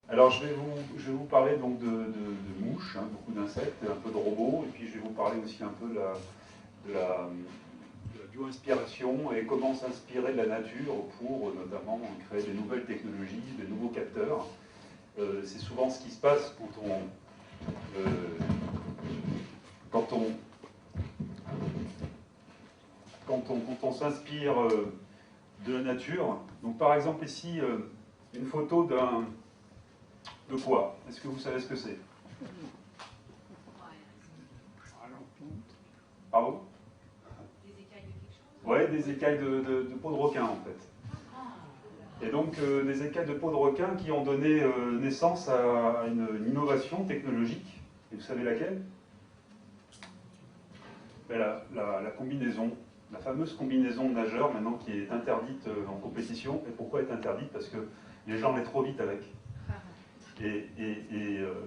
Alors je vais vous parler donc de mouches, hein, beaucoup d'insectes, un peu de robots, et puis je vais vous parler aussi un peu de la bio-inspiration et comment s'inspirer de la nature pour notamment créer des nouvelles technologies, des nouveaux capteurs. C'est souvent ce qui se passe quand on, quand on s'inspire de la nature. Donc par exemple ici, une photo de quoi? Est-ce que vous savez ce que c'est? Pardon? Des écailles de quelque chose? Ouais, des écailles de peau de requin en fait. Et donc des écailles de peau de requin qui ont donné naissance à une innovation technologique. Et vous savez laquelle? Ben, la combinaison, la fameuse combinaison de nageurs maintenant qui est interdite en compétition. Et pourquoi est interdite? Parce que les gens allaient trop vite avec. Et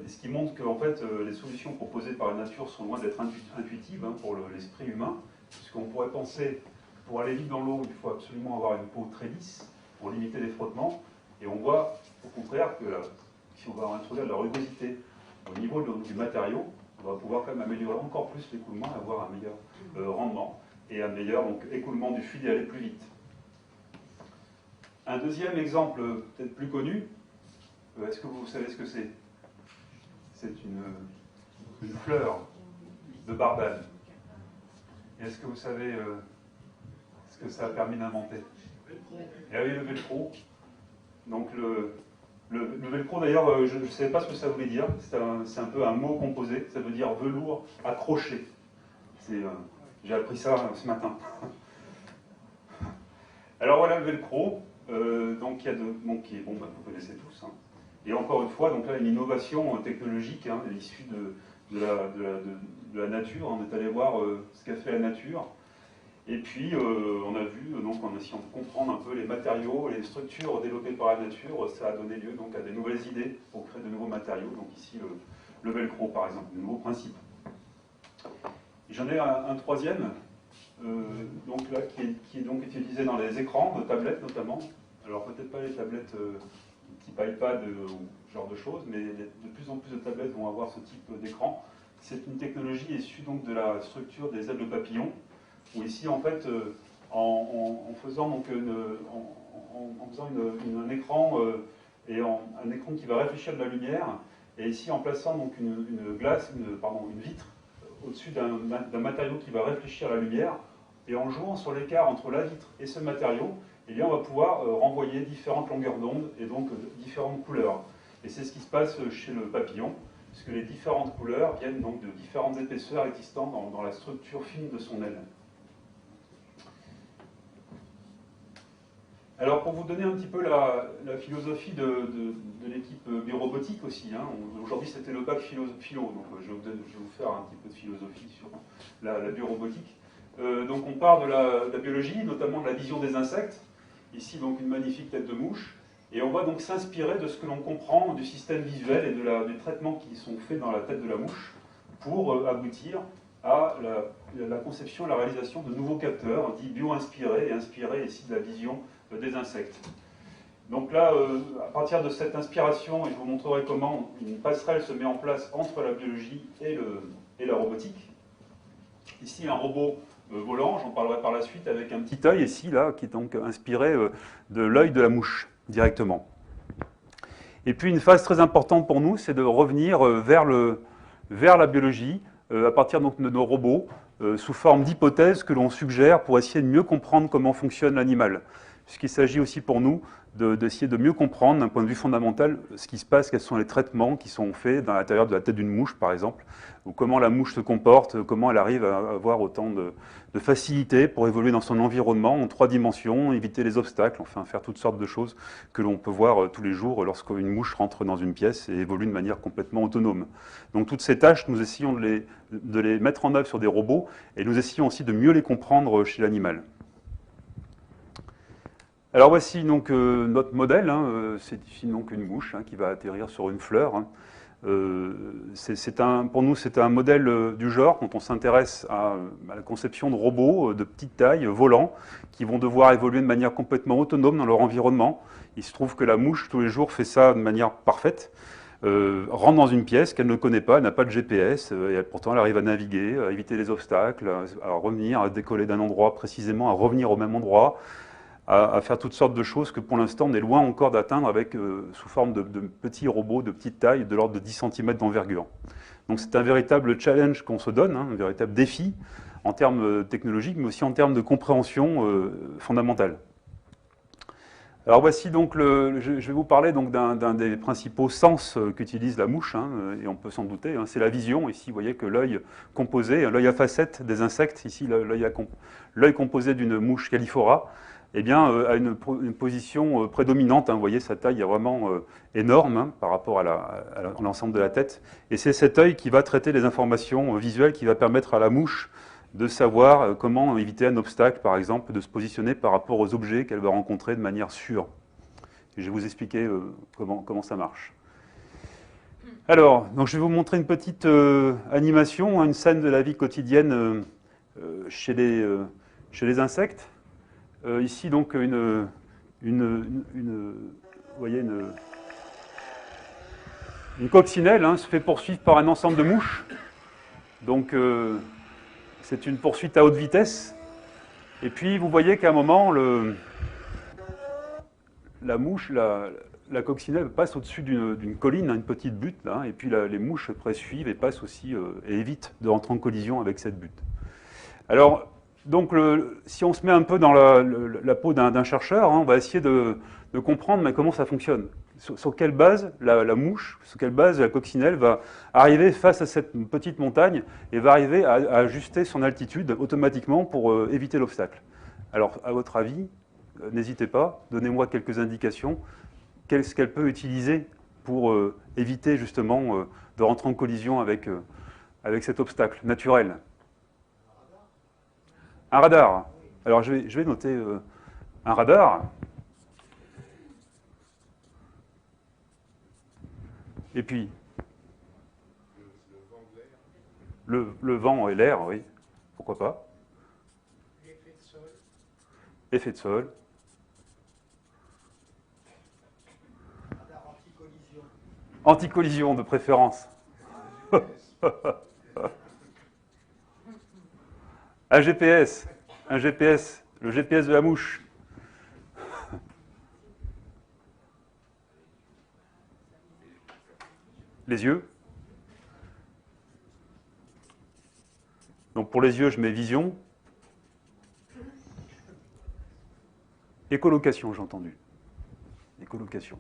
ce qui montre que en fait, les solutions proposées par la nature sont loin d'être intuitives hein, pour l'esprit humain, puisqu'on pourrait penser que pour aller vite dans l'eau, il faut absolument avoir une peau très lisse pour limiter les frottements, et on voit au contraire que si on va introduire de la rugosité au niveau du matériau, on va pouvoir quand même améliorer encore plus l'écoulement et avoir un meilleur rendement, et un meilleur donc, écoulement du fluide et aller plus vite. Un deuxième exemple peut-être plus connu, est-ce que vous savez ce que c'est? C'est une fleur de bardane. Et est-ce que vous savez ce que ça a permis d'inventer? Et oui, le velcro. Donc le velcro, d'ailleurs, je ne savais pas ce que ça voulait dire. C'est un peu un mot composé. Ça veut dire velours accroché. J'ai appris ça ce matin. Alors voilà le velcro. Donc il y a qui est bon, bah, vous connaissez tous. Hein. Et encore une fois, donc là, une innovation technologique hein, issue de la nature. On est allé voir ce qu'a fait la nature. Et puis, on a vu, donc, en essayant de comprendre un peu les matériaux, les structures développées par la nature, ça a donné lieu donc, à des nouvelles idées pour créer de nouveaux matériaux. Donc ici, le velcro, par exemple, de nouveaux principes. J'en ai un troisième, donc là, qui est donc utilisé dans les écrans de tablettes notamment. Alors peut-être pas les tablettes type iPad ou ce genre de choses, mais de plus en plus de tablettes vont avoir ce type d'écran. C'est une technologie issue donc de la structure des ailes de papillon, où ici en fait, en faisant donc un écran et un écran qui va réfléchir de la lumière, et ici en plaçant donc une vitre au-dessus d'un matériau qui va réfléchir la lumière, et en jouant sur l'écart entre la vitre et ce matériau, eh bien, on va pouvoir renvoyer différentes longueurs d'onde et donc différentes couleurs. Et c'est ce qui se passe chez le papillon, puisque les différentes couleurs viennent donc de différentes épaisseurs existant dans la structure fine de son aile. Alors pour vous donner un petit peu la philosophie de l'équipe biorobotique aussi, hein, aujourd'hui c'était le bac philo, donc je vais vous faire un petit peu de philosophie sur la biorobotique. Donc on part de la biologie, notamment de la vision des insectes, ici donc une magnifique tête de mouche, et on va donc s'inspirer de ce que l'on comprend du système visuel et des traitements qui sont faits dans la tête de la mouche pour aboutir à la conception et la réalisation de nouveaux capteurs dits bio-inspirés et inspirés ici de la vision des insectes. Donc là, à partir de cette inspiration, je vous montrerai comment une passerelle se met en place entre la biologie et la robotique. Ici, un robot volant, j'en parlerai par la suite, avec un petit œil ici, là, qui est donc inspiré de l'œil de la mouche, directement. Et puis une phase très importante pour nous, c'est de revenir vers la biologie, à partir donc de nos robots, sous forme d'hypothèses que l'on suggère pour essayer de mieux comprendre comment fonctionne l'animal. Puisqu'il s'agit aussi pour nous d'essayer de mieux comprendre d'un point de vue fondamental ce qui se passe, quels sont les traitements qui sont faits dans l'intérieur de la tête d'une mouche, par exemple, ou comment la mouche se comporte, comment elle arrive à avoir autant de facilité pour évoluer dans son environnement en 3 dimensions, éviter les obstacles, enfin faire toutes sortes de choses que l'on peut voir tous les jours lorsqu'une mouche rentre dans une pièce et évolue de manière complètement autonome. Donc toutes ces tâches, nous essayons de les mettre en œuvre sur des robots et nous essayons aussi de mieux les comprendre chez l'animal. Alors voici donc notre modèle, hein, c'est ici donc une mouche hein, qui va atterrir sur une fleur. Hein. Pour nous, c'est un modèle du genre quand on s'intéresse à la conception de robots de petite taille, volants, qui vont devoir évoluer de manière complètement autonome dans leur environnement. Il se trouve que la mouche, tous les jours, fait ça de manière parfaite. Rentre dans une pièce qu'elle ne connaît pas, elle n'a pas de GPS, et pourtant elle arrive à naviguer, à éviter les obstacles, à revenir, à décoller d'un endroit précisément, à revenir au même endroit, à faire toutes sortes de choses que pour l'instant on est loin encore d'atteindre avec, sous forme de petits robots de petite taille, de l'ordre de 10 cm d'envergure. Donc c'est un véritable challenge qu'on se donne, un véritable défi en termes technologiques, mais aussi en termes de compréhension fondamentale. Alors voici donc, je vais vous parler donc d'un des principaux sens qu'utilise la mouche, et on peut s'en douter, c'est la vision. Ici, vous voyez que l'œil composé, l'œil à facettes des insectes, ici l'œil composé d'une mouche Calliphora, eh bien, a une position prédominante. Vous voyez, sa taille est vraiment énorme par rapport à l'ensemble de la tête. Et c'est cet œil qui va traiter les informations visuelles, qui va permettre à la mouche de savoir comment éviter un obstacle, par exemple, de se positionner par rapport aux objets qu'elle va rencontrer de manière sûre. Et je vais vous expliquer comment ça marche. Alors, donc je vais vous montrer une petite animation, une scène de la vie quotidienne chez les insectes. Ici, donc, vous voyez, une coccinelle se fait poursuivre par un ensemble de mouches. Donc, c'est une poursuite à haute vitesse. Et puis, vous voyez qu'à un moment, la mouche, la coccinelle passe au-dessus d'une colline, une petite butte, là, et puis les mouches suivent et passent aussi et évitent de rentrer en collision avec cette butte. Alors, donc, si on se met un peu dans la peau d'un chercheur, on va essayer de comprendre mais comment ça fonctionne. Sur quelle base la mouche, sur quelle base la coccinelle va arriver face à cette petite montagne et va arriver à ajuster son altitude automatiquement pour éviter l'obstacle. Alors, à votre avis, n'hésitez pas, donnez-moi quelques indications. Qu'est-ce qu'elle peut utiliser pour éviter justement de rentrer en collision avec cet obstacle naturel? Un radar. Alors je vais noter un radar. Et puis le vent et l'air, oui. Pourquoi pas? L'effet de sol. Effet de sol. Radar anti-collision. Anti-collision de préférence. Un GPS, le GPS de la mouche. Les yeux. Donc pour les yeux, je mets vision. Écolocation, j'ai entendu. Écolocation.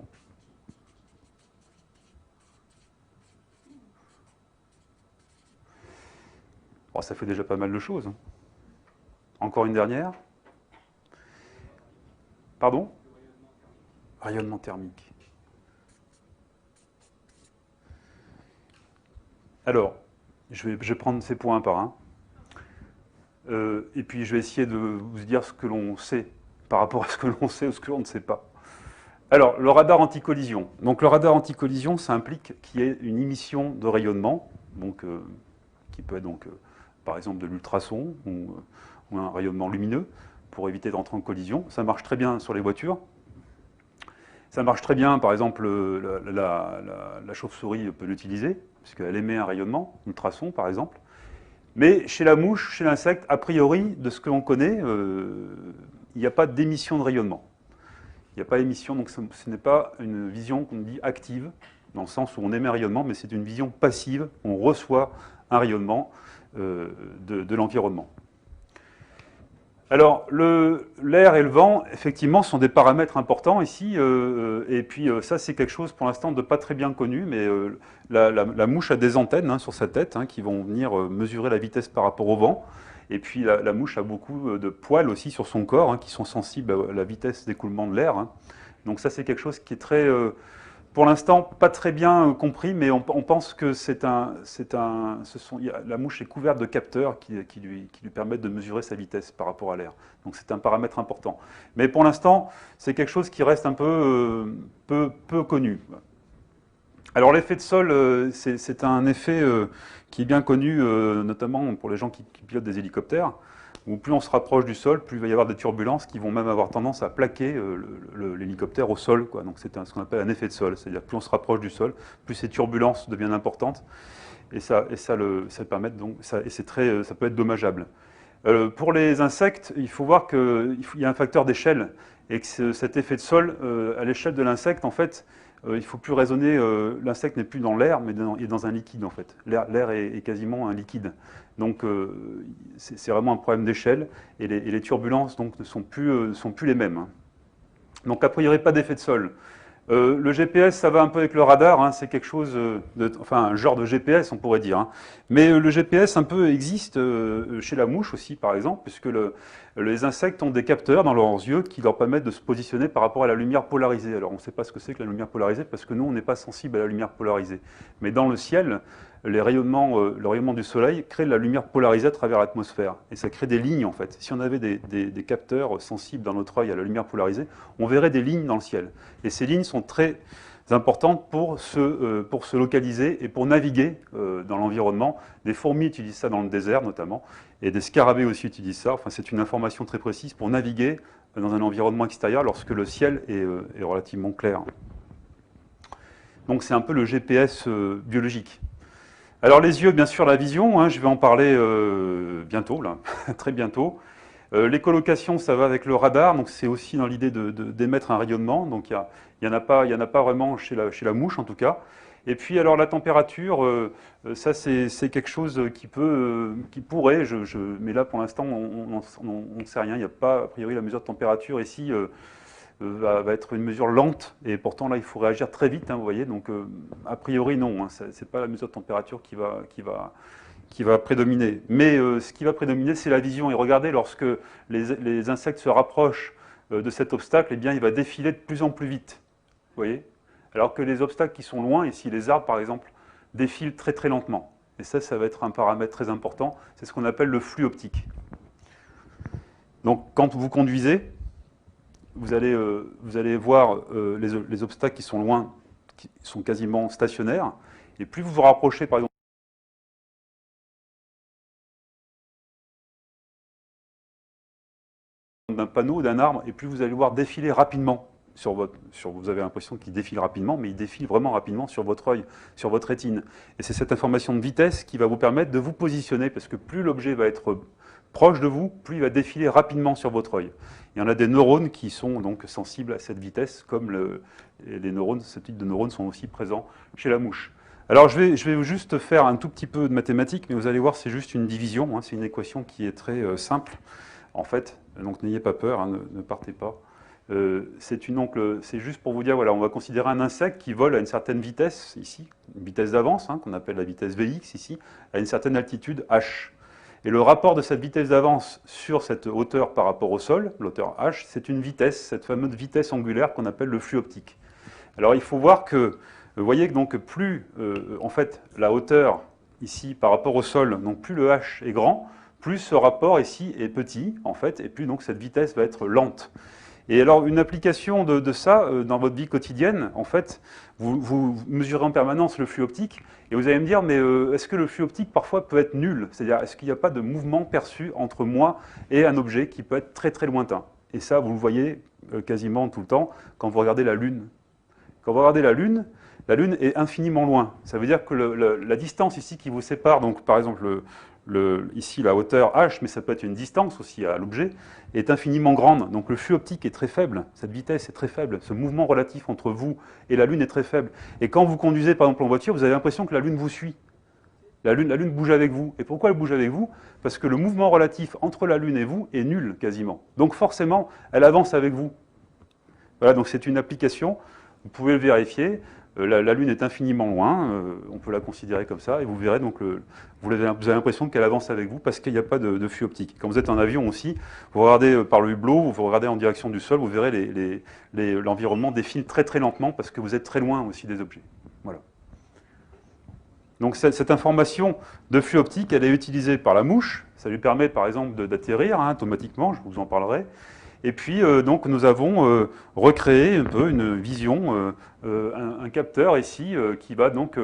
Oh, ça fait déjà pas mal de choses. Encore une dernière. Pardon? Rayonnement thermique. Alors, je vais prendre ces points un par un. Et puis je vais essayer de vous dire ce que l'on sait par rapport à ce que l'on sait ou ce que l'on ne sait pas. Alors, le radar anti-collision. Donc le radar anti-collision, ça implique qu'il y ait une émission de rayonnement, donc, qui peut être donc, par exemple de l'ultrason ou un rayonnement lumineux pour éviter d'entrer en collision. Ça marche très bien sur les voitures. Ça marche très bien, par exemple, la chauve-souris peut l'utiliser, puisqu'elle émet un rayonnement, ultrason par exemple. Mais chez la mouche, chez l'insecte, a priori, de ce que l'on connaît, il n'y a pas d'émission de rayonnement. Il n'y a pas d'émission, donc ce n'est pas une vision qu'on dit active, dans le sens où on émet un rayonnement, mais c'est une vision passive, on reçoit un rayonnement de l'environnement. Alors, l'air et le vent, effectivement, sont des paramètres importants ici, et puis ça, c'est quelque chose, pour l'instant, de pas très bien connu, mais la mouche a des antennes sur sa tête qui vont venir mesurer la vitesse par rapport au vent, et puis la mouche a beaucoup de poils aussi sur son corps, qui sont sensibles à la vitesse d'écoulement de l'air. Donc ça, c'est quelque chose qui est très... pour l'instant, pas très bien compris, mais on pense que la mouche est couverte de capteurs qui lui permettent de mesurer sa vitesse par rapport à l'air. Donc c'est un paramètre important. Mais pour l'instant, c'est quelque chose qui reste un peu connu. Alors l'effet de sol, c'est un effet qui est bien connu, notamment pour les gens qui pilotent des hélicoptères, où plus on se rapproche du sol, plus il va y avoir des turbulences qui vont même avoir tendance à plaquer l'hélicoptère au sol, quoi. Donc c'est ce qu'on appelle un effet de sol, c'est-à-dire plus on se rapproche du sol, plus ces turbulences deviennent importantes, et ça permet donc, ça peut être dommageable. Pour les insectes, il faut voir qu'il y a un facteur d'échelle, et que cet effet de sol, à l'échelle de l'insecte, en fait, il ne faut plus raisonner, l'insecte n'est plus dans l'air, mais il est dans un liquide, en fait. L'air est quasiment un liquide. Donc, c'est vraiment un problème d'échelle, et les turbulences donc, ne sont plus les mêmes, hein. Donc, a priori, pas d'effet de sol. Le GPS, ça va un peu avec le radar, hein, c'est quelque chose, enfin un genre de GPS, on pourrait dire, hein. Mais le GPS un peu existe chez la mouche aussi, par exemple, puisque les insectes ont des capteurs dans leurs yeux qui leur permettent de se positionner par rapport à la lumière polarisée. Alors on ne sait pas ce que c'est que la lumière polarisée, parce que nous, on n'est pas sensible à la lumière polarisée. Mais dans le ciel, le rayonnement du soleil crée de la lumière polarisée à travers l'atmosphère. Et ça crée des lignes, en fait. Si on avait des capteurs sensibles dans notre œil à la lumière polarisée, on verrait des lignes dans le ciel. Et ces lignes sont très importantes pour se localiser et pour naviguer dans l'environnement. Des fourmis utilisent ça dans le désert, notamment, et des scarabées aussi utilisent ça. Enfin, c'est une information très précise pour naviguer dans un environnement extérieur lorsque le ciel est relativement clair. Donc c'est un peu le GPS biologique. Alors les yeux, bien sûr, la vision, hein, je vais en parler bientôt, là, très bientôt. L'écholocation, ça va avec le radar, donc c'est aussi dans l'idée d'émettre un rayonnement, donc il n'y en a pas vraiment chez la mouche en tout cas. Et puis alors la température, ça c'est quelque chose qui pourrait, mais là pour l'instant on ne sait rien, il n'y a pas a priori la mesure de température ici va être une mesure lente, et pourtant là il faut réagir très vite, hein, vous voyez, donc a priori non, hein, c'est pas la mesure de température qui va prédominer. Mais ce qui va prédominer, c'est la vision. Et regardez, lorsque les insectes se rapprochent de cet obstacle, eh bien, il va défiler de plus en plus vite. Vous voyez ? Alors que les obstacles qui sont loin, ici les arbres par exemple, défilent très très lentement. Et ça va être un paramètre très important. C'est ce qu'on appelle le flux optique. Donc quand vous conduisez, vous allez voir les obstacles qui sont loin, qui sont quasiment stationnaires. Et plus vous vous rapprochez, par exemple, d'un panneau ou d'un arbre, et plus vous allez voir défiler rapidement vous avez l'impression qu'il défile rapidement, mais il défile vraiment rapidement sur votre œil, sur votre rétine. Et c'est cette information de vitesse qui va vous permettre de vous positionner, parce que plus l'objet va être proche de vous, plus il va défiler rapidement sur votre œil. Il y en a des neurones qui sont donc sensibles à cette vitesse, comme les neurones, ce type de neurones sont aussi présents chez la mouche. Alors je vais juste faire un tout petit peu de mathématiques, mais vous allez voir, c'est juste une division, hein, c'est une équation qui est très simple, en fait, donc n'ayez pas peur, hein, ne partez pas. C'est juste pour vous dire, voilà, on va considérer un insecte qui vole à une certaine vitesse, ici, une vitesse d'avance, hein, qu'on appelle la vitesse Vx, ici, à une certaine altitude h. Et le rapport de cette vitesse d'avance sur cette hauteur par rapport au sol, l'hauteur h, c'est une vitesse, cette fameuse vitesse angulaire qu'on appelle le flux optique. Alors il faut voir que, vous voyez que donc plus, en fait, la hauteur ici par rapport au sol, donc plus le h est grand, plus ce rapport ici est petit, en fait, et plus donc cette vitesse va être lente. Et alors, une application de ça dans votre vie quotidienne, en fait, vous mesurez en permanence le flux optique, et vous allez me dire, mais est-ce que le flux optique parfois peut être nul? C'est-à-dire, est-ce qu'il n'y a pas de mouvement perçu entre moi et un objet qui peut être très très lointain? Et ça, vous le voyez quasiment tout le temps quand vous regardez la Lune. Quand vous regardez la Lune est infiniment loin. Ça veut dire que la distance ici qui vous sépare, donc par exemple ici la hauteur h, mais ça peut être une distance aussi à l'objet, est infiniment grande. Donc le flux optique est très faible, cette vitesse est très faible, ce mouvement relatif entre vous et la Lune est très faible. Et quand vous conduisez par exemple en voiture, vous avez l'impression que la Lune vous suit. La Lune bouge avec vous. Et pourquoi elle bouge avec vous? Parce que le mouvement relatif entre la Lune et vous est nul quasiment. Donc forcément, elle avance avec vous. Voilà, donc c'est une application, vous pouvez le vérifier. La Lune est infiniment loin, on peut la considérer comme ça, et vous verrez donc, vous avez l'impression qu'elle avance avec vous parce qu'il n'y a pas de flux optique. Quand vous êtes en avion aussi, vous regardez par le hublot, vous regardez en direction du sol, vous verrez l'environnement défile très très lentement parce que vous êtes très loin aussi des objets. Voilà. Donc cette information de flux optique, elle est utilisée par la mouche, ça lui permet par exemple d'atterrir, hein, automatiquement, je vous en parlerai. Et puis, donc, nous avons recréé un peu une vision, un capteur ici qui va donc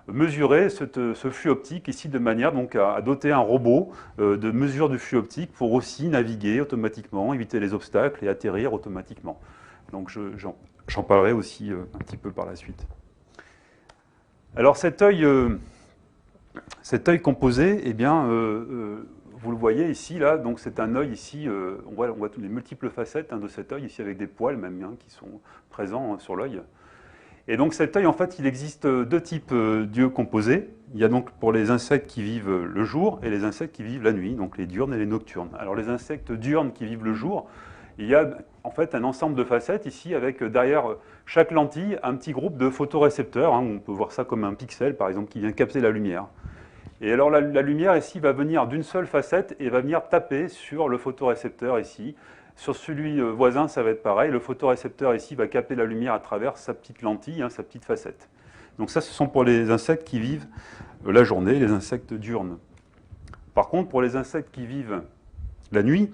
mesurer ce flux optique ici de manière donc à doter un robot de mesure du flux optique pour aussi naviguer automatiquement, éviter les obstacles et atterrir automatiquement. Donc, j'en parlerai aussi un petit peu par la suite. Alors, cet œil composé, eh bien, vous le voyez ici, là, donc c'est un œil ici, on voit les multiples facettes de cet œil ici avec des poils même qui sont présents sur l'œil. Et donc cet œil, en fait, il existe deux types d'yeux composés. Il y a donc pour les insectes qui vivent le jour et les insectes qui vivent la nuit, donc les diurnes et les nocturnes. Alors les insectes diurnes qui vivent le jour, il y a en fait un ensemble de facettes ici avec derrière chaque lentille un petit groupe de photorécepteurs. On peut voir ça comme un pixel par exemple qui vient capter la lumière. Et alors la lumière ici va venir d'une seule facette et va venir taper sur le photorécepteur ici. Sur celui voisin, ça va être pareil. Le photorécepteur ici va capter la lumière à travers sa petite lentille, sa petite facette. Donc ça, ce sont pour les insectes qui vivent la journée, les insectes diurnes. Par contre, pour les insectes qui vivent la nuit,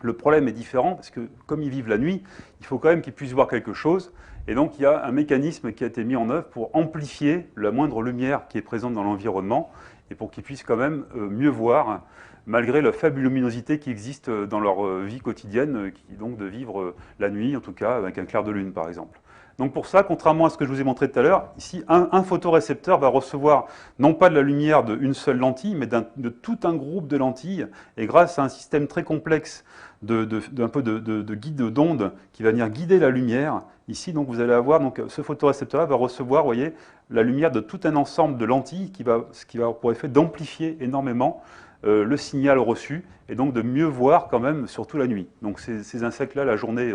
le problème est différent parce que comme ils vivent la nuit, il faut quand même qu'ils puissent voir quelque chose. Et donc, il y a un mécanisme qui a été mis en œuvre pour amplifier la moindre lumière qui est présente dans l'environnement et pour qu'ils puissent quand même mieux voir, malgré la faible luminosité qui existe dans leur vie quotidienne, qui est donc de vivre la nuit, en tout cas avec un clair de lune, par exemple. Donc pour ça, contrairement à ce que je vous ai montré tout à l'heure, ici, un photorécepteur va recevoir non pas de la lumière d'une seule lentille, mais de tout un groupe de lentilles, et grâce à un système très complexe d'un peu de guide d'onde qui va venir guider la lumière. Ici, donc, vous allez avoir, donc, ce photorécepteur-là va recevoir, vous voyez, la lumière de tout un ensemble de lentilles ce qui va avoir pour effet d'amplifier énormément le signal reçu et donc de mieux voir quand même, surtout la nuit. Donc ces insectes-là, la journée,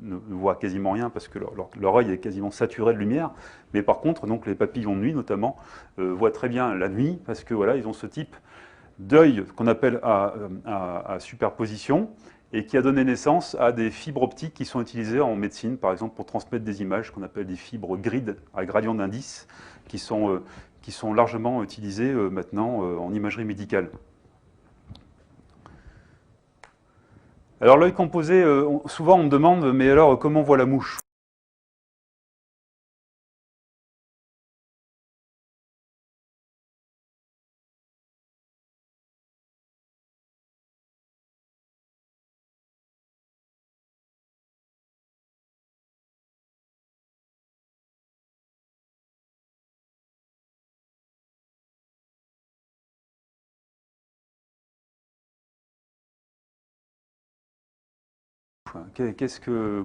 ne voient quasiment rien parce que leur œil est quasiment saturé de lumière. Mais par contre, donc, les papillons de nuit notamment voient très bien la nuit parce que voilà, ils ont ce type d'œil qu'on appelle à superposition et qui a donné naissance à des fibres optiques qui sont utilisées en médecine, par exemple pour transmettre des images qu'on appelle des fibres grid à gradient d'indice, qui sont largement utilisées maintenant en imagerie médicale. Alors l'œil composé, souvent on me demande, mais alors comment voit la mouche ?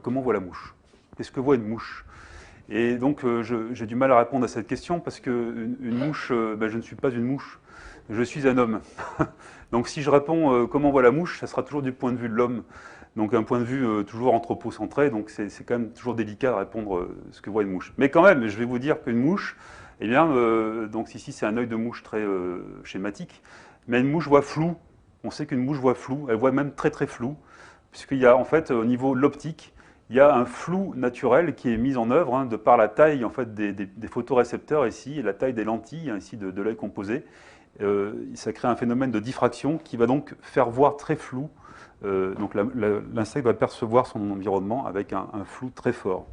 Comment voit la mouche? Qu'est-ce que voit une mouche? Et donc j'ai du mal à répondre à cette question parce qu'une mouche, je ne suis pas une mouche, je suis un homme. Donc si je réponds comment voit la mouche, ça sera toujours du point de vue de l'homme. Donc un point de vue toujours anthropocentré, donc c'est quand même toujours délicat de répondre ce que voit une mouche. Mais quand même, je vais vous dire qu'une mouche, eh bien, donc ici c'est un œil de mouche très schématique, mais une mouche voit flou. On sait qu'une mouche voit flou, elle voit même très très flou, puisqu'il y a en fait au niveau de l'optique, il y a un flou naturel qui est mis en œuvre de par la taille en fait, des photorécepteurs ici, et la taille des lentilles ici de l'œil composé. Ça crée un phénomène de diffraction qui va donc faire voir très flou. Donc l'insecte va percevoir son environnement avec un flou très fort.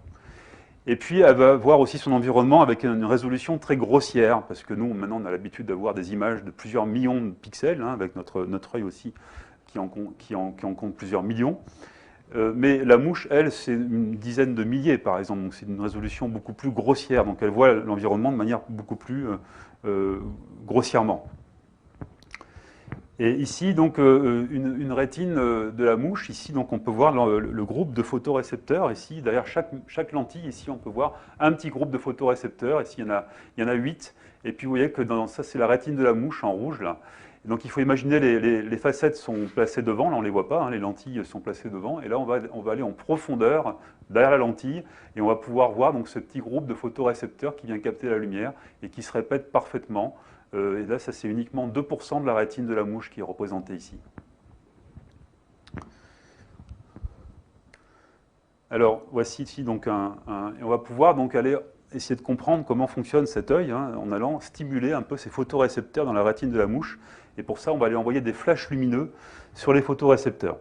Et puis elle va voir aussi son environnement avec une résolution très grossière, parce que nous maintenant on a l'habitude d'avoir des images de plusieurs millions de pixels, avec notre œil aussi qui en compte plusieurs millions. Mais la mouche, elle, c'est une dizaine de milliers, par exemple. Donc c'est une résolution beaucoup plus grossière. Donc elle voit l'environnement de manière beaucoup plus grossièrement. Et ici, donc, une rétine de la mouche. Ici, donc, on peut voir le groupe de photorécepteurs. Ici, derrière chaque lentille, ici, on peut voir un petit groupe de photorécepteurs. Ici, il y en a 8. Et puis, vous voyez que ça, c'est la rétine de la mouche en rouge, là. Donc il faut imaginer les facettes sont placées devant, là on ne les voit pas, les lentilles sont placées devant, et là on va aller en profondeur derrière la lentille, et on va pouvoir voir donc, ce petit groupe de photorécepteurs qui vient capter la lumière et qui se répète parfaitement. Et là ça c'est uniquement 2% de la rétine de la mouche qui est représentée ici. Alors voici ici donc on va pouvoir donc aller essayer de comprendre comment fonctionne cet œil en allant stimuler un peu ces photorécepteurs dans la rétine de la mouche. Et pour ça, on va aller envoyer des flashs lumineux sur les photorécepteurs.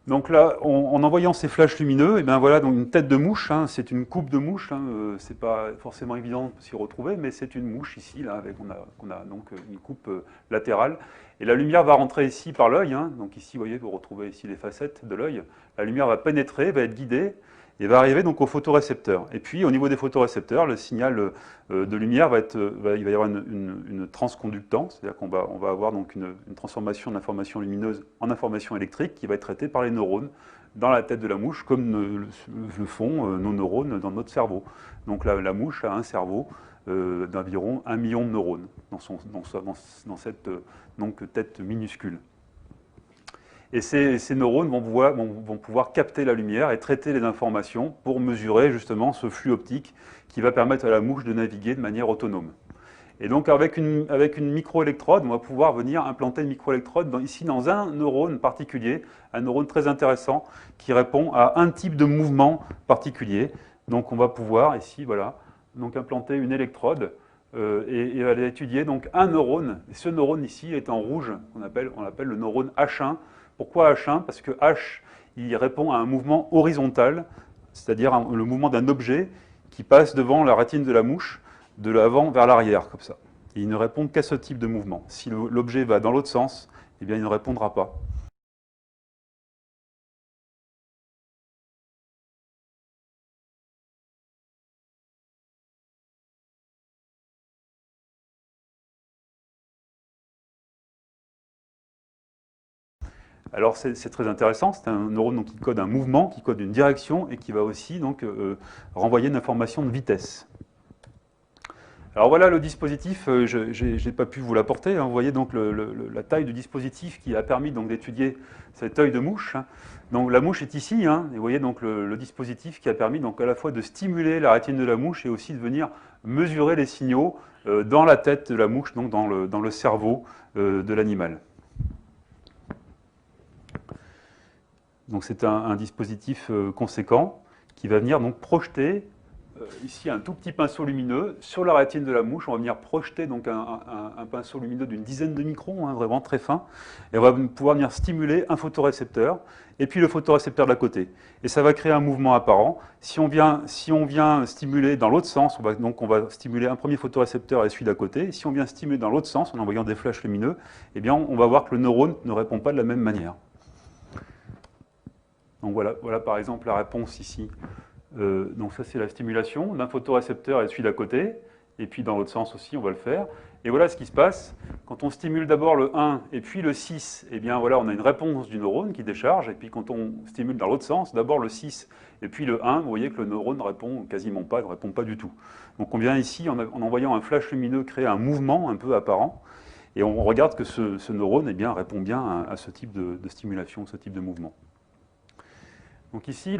Donc là, en envoyant ces flashs lumineux, et bien voilà, donc une tête de mouche, hein, c'est une coupe de mouche, hein, c'est pas forcément évident de s'y retrouver, mais c'est une mouche ici, là, avec on a donc une coupe latérale. Et la lumière va rentrer ici par l'œil, hein, donc ici, vous voyez, vous retrouvez ici les facettes de l'œil. La lumière va pénétrer, va être guidée, et va arriver donc au photorécepteur. Et puis, au niveau des photorécepteurs, le signal de lumière il va y avoir une transconductance, c'est-à-dire qu'on va avoir donc une transformation d'information lumineuse en information électrique qui va être traitée par les neurones dans la tête de la mouche, comme le font nos neurones dans notre cerveau. Donc la mouche a un cerveau d'environ 1 million de neurones dans cette donc, tête minuscule. Et ces neurones vont pouvoir capter la lumière et traiter les informations pour mesurer justement ce flux optique qui va permettre à la mouche de naviguer de manière autonome. Et donc avec une microélectrode, on va pouvoir venir implanter une microélectrode ici dans un neurone particulier, un neurone très intéressant qui répond à un type de mouvement particulier. Donc on va pouvoir ici, voilà, donc implanter une électrode et aller étudier donc un neurone. Et ce neurone ici est en rouge, on appelle le neurone H1. Pourquoi H1 ? Parce que H, il répond à un mouvement horizontal, c'est-à-dire le mouvement d'un objet qui passe devant la rétine de la mouche, de l'avant vers l'arrière, comme ça. Et il ne répond qu'à ce type de mouvement. Si l'objet va dans l'autre sens, eh bien, il ne répondra pas. Alors c'est très intéressant, c'est un neurone donc, qui code un mouvement, qui code une direction et qui va aussi donc, renvoyer une information de vitesse. Alors voilà le dispositif, je n'ai pas pu vous l'apporter, hein. Vous voyez donc la taille du dispositif qui a permis d'étudier cet œil de mouche, hein. Donc la mouche est ici, hein, et vous voyez donc le dispositif qui a permis donc, à la fois de stimuler la rétine de la mouche et aussi de venir mesurer les signaux dans la tête de la mouche, donc dans le cerveau de l'animal. Donc c'est un dispositif conséquent qui va venir donc projeter ici un tout petit pinceau lumineux sur la rétine de la mouche. On va venir projeter donc un pinceau lumineux d'une dizaine de microns, hein, vraiment très fin, et on va pouvoir venir stimuler un photorécepteur et puis le photorécepteur de la côté. Et ça va créer un mouvement apparent. Si on vient stimuler dans l'autre sens, on va stimuler un premier photorécepteur et celui d'à côté. Si on vient stimuler dans l'autre sens en envoyant des flashs lumineux, eh bien on va voir que le neurone ne répond pas de la même manière. Donc voilà par exemple la réponse ici. Donc ça c'est la stimulation d'un photorécepteur et celui d'à côté, et puis dans l'autre sens aussi on va le faire. Et voilà ce qui se passe, quand on stimule d'abord le 1 et puis le 6, eh bien voilà on a une réponse du neurone qui décharge, et puis quand on stimule dans l'autre sens, d'abord le 6 et puis le 1, vous voyez que le neurone ne répond quasiment pas, ne répond pas du tout. Donc on vient ici en envoyant un flash lumineux créer un mouvement un peu apparent, et on regarde que ce neurone eh bien, répond bien à ce type de stimulation, ce type de mouvement. Donc ici,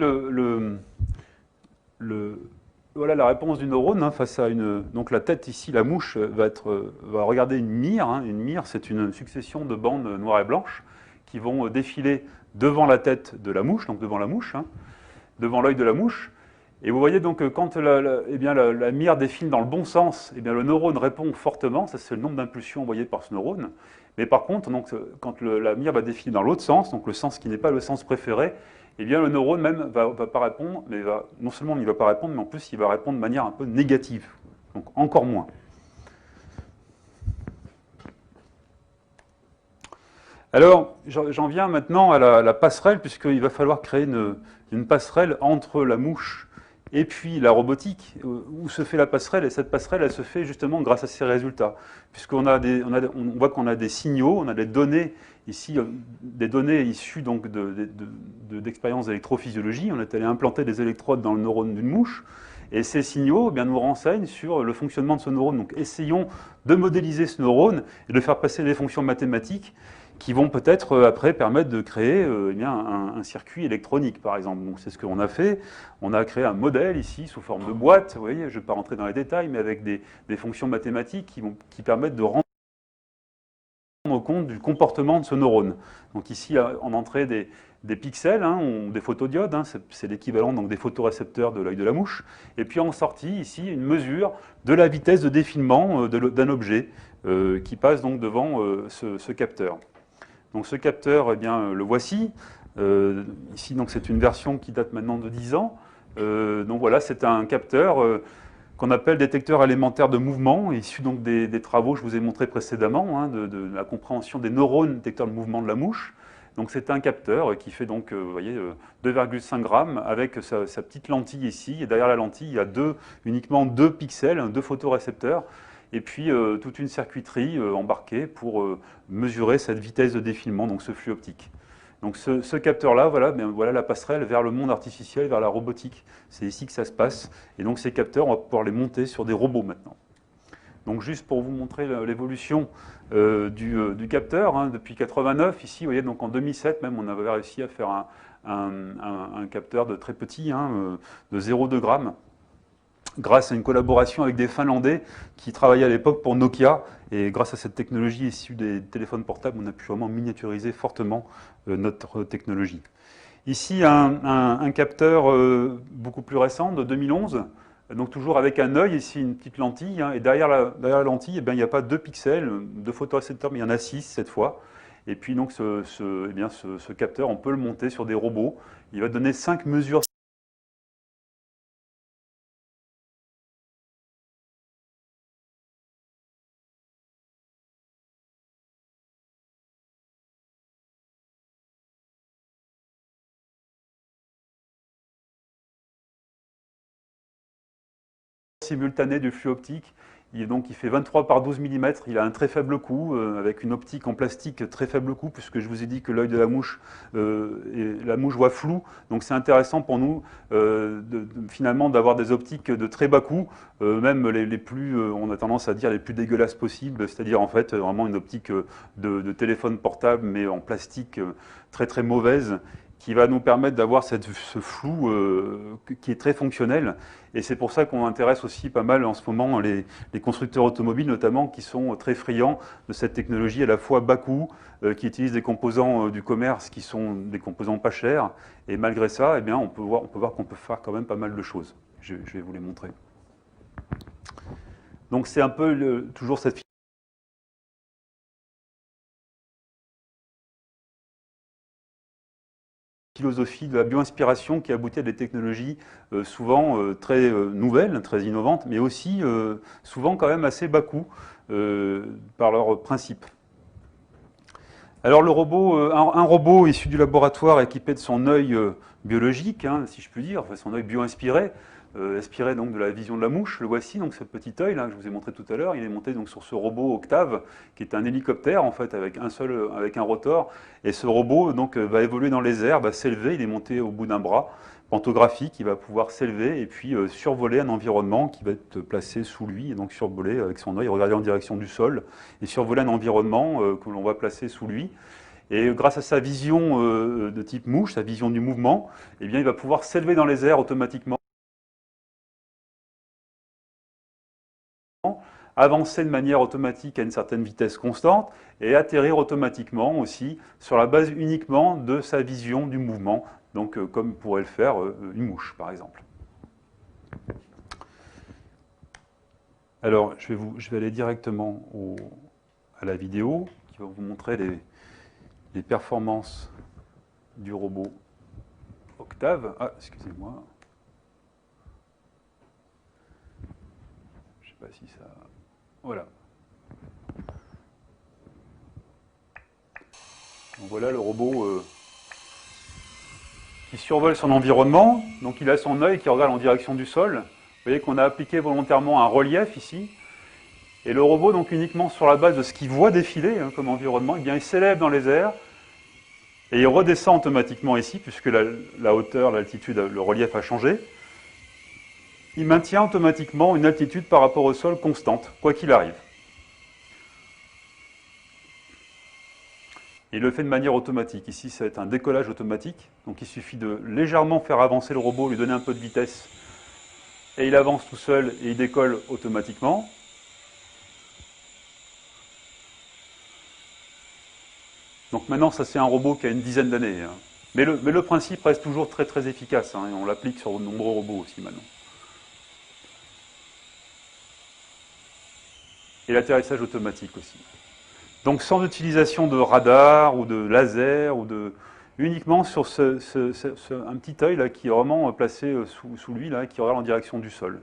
voilà la réponse du neurone hein, face à donc la tête ici, la mouche va regarder une mire. Hein. Une mire, c'est une succession de bandes noires et blanches qui vont défiler devant la tête de la mouche, donc devant la mouche, hein, devant l'œil de la mouche. Et vous voyez donc quand la mire défile dans le bon sens, eh bien, le neurone répond fortement, ça c'est le nombre d'impulsions envoyées par ce neurone. Mais par contre, donc, quand la mire va défiler dans l'autre sens, donc le sens qui n'est pas le sens préféré, eh bien le neurone même va pas répondre, mais non seulement il ne va pas répondre, mais en plus il va répondre de manière un peu négative, donc encore moins. Alors, j'en viens maintenant à la passerelle, puisqu'il va falloir créer une passerelle entre la mouche et puis la robotique. Où se fait la passerelle? Et cette passerelle, elle se fait justement grâce à ces résultats. Puisqu'on voit qu'on a des signaux, on a des données, ici, des données issues donc d'expériences d'électrophysiologie. On est allé implanter des électrodes dans le neurone d'une mouche. Et ces signaux eh bien, nous renseignent sur le fonctionnement de ce neurone. Donc essayons de modéliser ce neurone et de faire passer des fonctions mathématiques qui vont peut-être après permettre de créer eh bien, un circuit électronique, par exemple. Donc c'est ce qu'on a fait. On a créé un modèle ici sous forme de boîte. Vous voyez, je ne vais pas rentrer dans les détails, mais avec des fonctions mathématiques qui permettent de rendre compte du comportement de ce neurone. Donc ici, en entrée des pixels, hein, des photodiodes, hein, c'est l'équivalent donc des photorécepteurs de l'œil de la mouche. Et puis en sortie, ici, une mesure de la vitesse de défilement d'un objet qui passe donc devant ce capteur. Donc ce capteur, eh bien, le voici. Ici, donc, c'est une version qui date maintenant de 10 ans. Donc voilà, c'est un capteur qu'on appelle détecteur élémentaire de mouvement, issu donc des travaux que je vous ai montrés précédemment, hein, de la compréhension des neurones détecteurs de mouvement de la mouche. Donc c'est un capteur qui fait donc, vous voyez, 2,5 grammes avec sa petite lentille ici. Et derrière la lentille, il y a uniquement 2 pixels, 2 photorécepteurs, et puis toute une circuiterie embarquée pour mesurer cette vitesse de défilement, donc ce flux optique. Donc ce capteur-là, voilà la passerelle vers le monde artificiel, vers la robotique. C'est ici que ça se passe. Et donc ces capteurs, on va pouvoir les monter sur des robots maintenant. Donc juste pour vous montrer l'évolution du capteur, hein, depuis 89, ici, vous voyez, donc en 2007 même, on avait réussi à faire un capteur de très petit, hein, de 0,2 grammes, grâce à une collaboration avec des Finlandais qui travaillaient à l'époque pour Nokia. Et grâce à cette technologie issue des téléphones portables, on a pu vraiment miniaturiser fortement notre technologie. Ici, un capteur beaucoup plus récent, de 2011, donc toujours avec un œil, ici une petite lentille, hein, et derrière la lentille, il n'y a pas 2 pixels, 2 photorécepteurs, mais il y en a 6 cette fois. Et puis donc ce capteur, on peut le monter sur des robots. Il va donner 5 mesures simultanées du flux optique. Il fait 23 par 12 mm, il a un très faible coût, avec une optique en plastique très faible coût, puisque je vous ai dit que l'œil de la mouche voit flou. Donc c'est intéressant pour nous finalement d'avoir des optiques de très bas coût, même les plus, on a tendance à dire les plus dégueulasses possibles, c'est-à-dire en fait vraiment une optique de téléphone portable, mais en plastique très très mauvaise, qui va nous permettre d'avoir ce flou qui est très fonctionnel. Et c'est pour ça qu'on intéresse aussi pas mal en ce moment les constructeurs automobiles notamment, qui sont très friands de cette technologie à la fois bas coût, qui utilisent des composants du commerce qui sont des composants pas chers. Et malgré ça, eh bien, on peut voir qu'on peut faire quand même pas mal de choses. Je vais vous les montrer. Donc c'est un peu toujours cette philosophie de la bio-inspiration qui aboutit à des technologies souvent très nouvelles, très innovantes, mais aussi souvent quand même assez bas coût par leur principe. Alors le robot, un robot issu du laboratoire équipé de son œil biologique, hein, si je puis dire, enfin, son œil bio-inspiré, inspiré donc de la vision de la mouche, le voici, donc ce petit œil là que je vous ai montré tout à l'heure, il est monté donc sur ce robot Octave, qui est un hélicoptère en fait avec un rotor, et ce robot donc va évoluer dans les airs, va s'élever, il est monté au bout d'un bras pantographique, il va pouvoir s'élever et puis survoler un environnement qui va être placé sous lui, et donc survoler avec son œil, regarder en direction du sol, et survoler un environnement que l'on va placer sous lui. Et grâce à sa vision de type mouche, sa vision du mouvement, eh bien, il va pouvoir s'élever dans les airs automatiquement, avancer de manière automatique à une certaine vitesse constante et atterrir automatiquement aussi sur la base uniquement de sa vision du mouvement, donc comme pourrait le faire une mouche par exemple. Alors je vais aller directement à la vidéo qui va vous montrer les performances du robot Octave. Ah, excusez-moi. Je ne sais pas si ça... Voilà. Donc voilà le robot qui survole son environnement. Donc il a son œil qui regarde en direction du sol. Vous voyez qu'on a appliqué volontairement un relief ici. Et le robot, donc uniquement sur la base de ce qu'il voit défiler hein, comme environnement, eh bien, il s'élève dans les airs et il redescend automatiquement ici, puisque la hauteur, l'altitude, le relief a changé. Il maintient automatiquement une altitude par rapport au sol constante, quoi qu'il arrive. Il le fait de manière automatique. Ici, c'est un décollage automatique. Donc il suffit de légèrement faire avancer le robot, lui donner un peu de vitesse, et il avance tout seul et il décolle automatiquement. Donc maintenant, ça c'est un robot qui a une dizaine d'années. Hein. Mais le principe reste toujours très très efficace, hein, et on l'applique sur de nombreux robots aussi maintenant. Et l'atterrissage automatique aussi. Donc sans utilisation de radar ou de laser ou uniquement sur un petit œil là, qui est vraiment placé sous lui, là, qui regarde en direction du sol.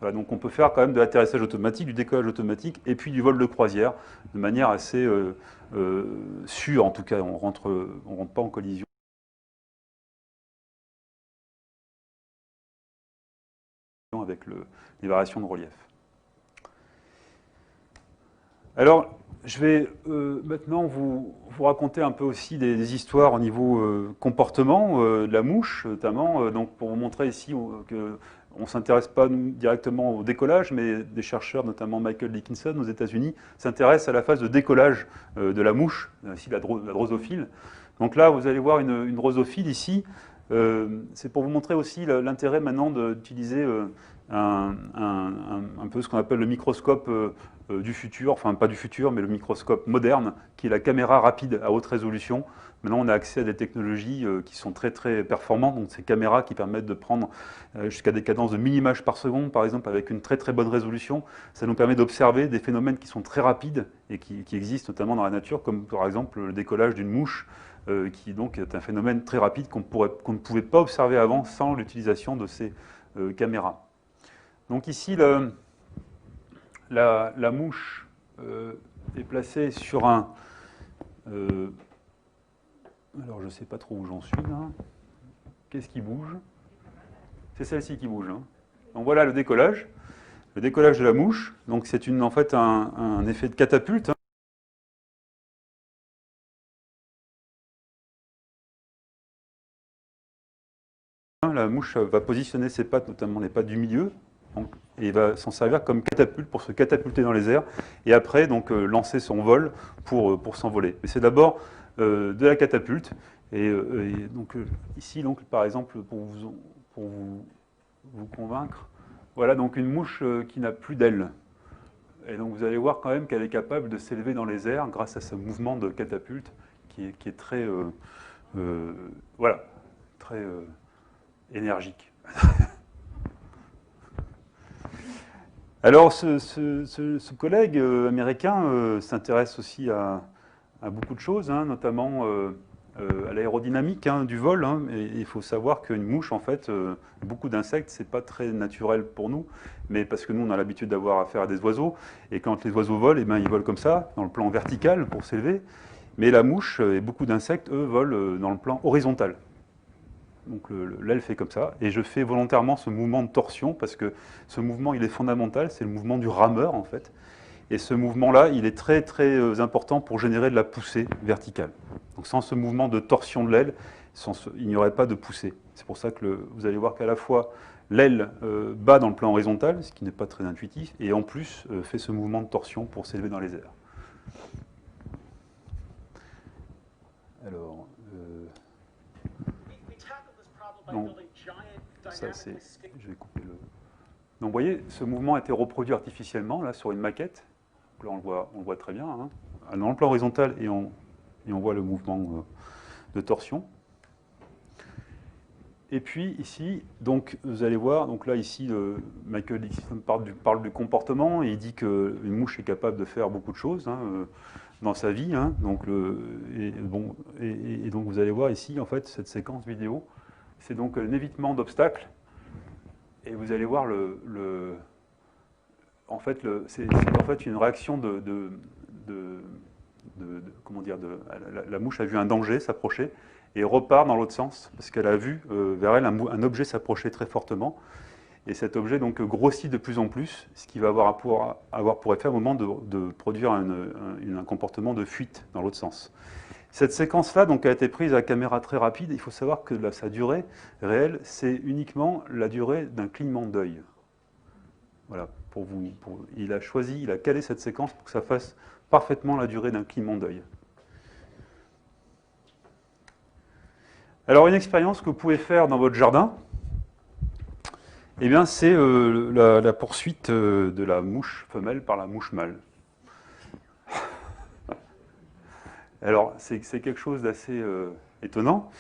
Voilà, donc on peut faire quand même de l'atterrissage automatique, du décollage automatique, et puis du vol de croisière, de manière assez sûre en tout cas, on rentre pas en collision avec les variations de relief. Alors, je vais maintenant vous raconter un peu aussi des histoires au niveau comportement de la mouche, notamment, donc pour vous montrer ici qu'on ne s'intéresse pas directement au décollage, mais des chercheurs, notamment Michael Dickinson aux États-Unis, s'intéressent à la phase de décollage de la mouche, ici la drosophile. Donc là, vous allez voir une drosophile ici. C'est pour vous montrer aussi l'intérêt maintenant d'utiliser un peu ce qu'on appelle le microscope du futur, enfin pas du futur, mais le microscope moderne, qui est la caméra rapide à haute résolution. Maintenant, on a accès à des technologies qui sont très très performantes, donc ces caméras qui permettent de prendre jusqu'à des cadences de 1000 images par seconde, par exemple, avec une très très bonne résolution. Ça nous permet d'observer des phénomènes qui sont très rapides et qui existent notamment dans la nature, comme par exemple le décollage d'une mouche, qui donc est un phénomène très rapide qu'on ne pouvait pas observer avant sans l'utilisation de ces caméras. Donc ici, la mouche est placée sur un... alors je ne sais pas trop où j'en suis là. Qu'est-ce qui bouge? C'est celle-ci qui bouge. Hein. Donc voilà le décollage de la mouche. Donc c'est en fait un effet de catapulte. Hein. La mouche va positionner ses pattes, notamment les pattes du milieu, et va s'en servir comme catapulte pour se catapulter dans les airs, et après donc lancer son vol pour s'envoler. Mais c'est d'abord de la catapulte, et donc ici donc par exemple pour vous convaincre, voilà donc une mouche qui n'a plus d'ailes. Et donc vous allez voir quand même qu'elle est capable de s'élever dans les airs grâce à ce mouvement de catapulte qui est très voilà, très énergique. Alors, ce collègue américain s'intéresse aussi à beaucoup de choses, hein, notamment à l'aérodynamique du vol. Hein, et il faut savoir qu'une mouche, en fait, beaucoup d'insectes, c'est pas très naturel pour nous, mais parce que nous, on a l'habitude d'avoir affaire à des oiseaux, et quand les oiseaux volent, eh ben, ils volent comme ça, dans le plan vertical pour s'élever. Mais la mouche et beaucoup d'insectes, eux, volent dans le plan horizontal. Donc l'aile fait comme ça, et je fais volontairement ce mouvement de torsion, parce que ce mouvement, il est fondamental, c'est le mouvement du rameur, en fait. Et ce mouvement-là, il est très très important pour générer de la poussée verticale. Donc sans ce mouvement de torsion de l'aile, il n'y aurait pas de poussée. C'est pour ça que vous allez voir qu'à la fois l'aile bat dans le plan horizontal, ce qui n'est pas très intuitif, et en plus fait ce mouvement de torsion pour s'élever dans les airs. Alors... non, ça c'est... Je vais couper le... Donc vous voyez, ce mouvement a été reproduit artificiellement là, sur une maquette. Là on le voit très bien, hein, dans le plan horizontal, et on voit le mouvement de torsion. Et puis ici, donc vous allez voir, donc là ici, Michael Dickinson parle du comportement, et il dit qu'une mouche est capable de faire beaucoup de choses hein, dans sa vie. Hein, donc donc vous allez voir ici, en fait, cette séquence vidéo, c'est donc un évitement d'obstacles. Et vous allez voir en fait, c'est en fait une réaction comment dire, la mouche a vu un danger s'approcher et repart dans l'autre sens parce qu'elle a vu vers elle un objet s'approcher très fortement. Et cet objet donc grossit de plus en plus, ce qui va avoir pour effet à un moment de produire un comportement de fuite dans l'autre sens. Cette séquence-là donc, a été prise à caméra très rapide. Il faut savoir que sa durée réelle, c'est uniquement la durée d'un clignement d'œil. Voilà, il a calé cette séquence pour que ça fasse parfaitement la durée d'un clignement d'œil. Alors, une expérience que vous pouvez faire dans votre jardin, eh bien, c'est la poursuite de la mouche femelle par la mouche mâle. Alors, c'est quelque chose d'assez étonnant.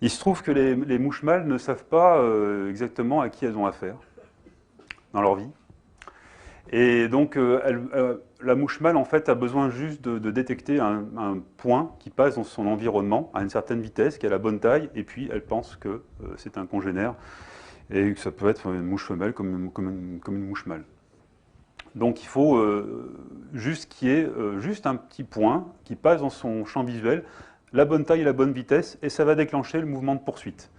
Il se trouve que les mouches mâles ne savent pas exactement à qui elles ont affaire dans leur vie. Et donc, la mouche mâle, en fait, a besoin juste de détecter un point qui passe dans son environnement à une certaine vitesse, qui a la bonne taille, et puis elle pense que c'est un congénère, et que ça peut être une mouche femelle comme une mouche mâle. Donc il faut juste qu'il y ait juste un petit point qui passe dans son champ visuel, la bonne taille et la bonne vitesse, et ça va déclencher le mouvement de poursuite.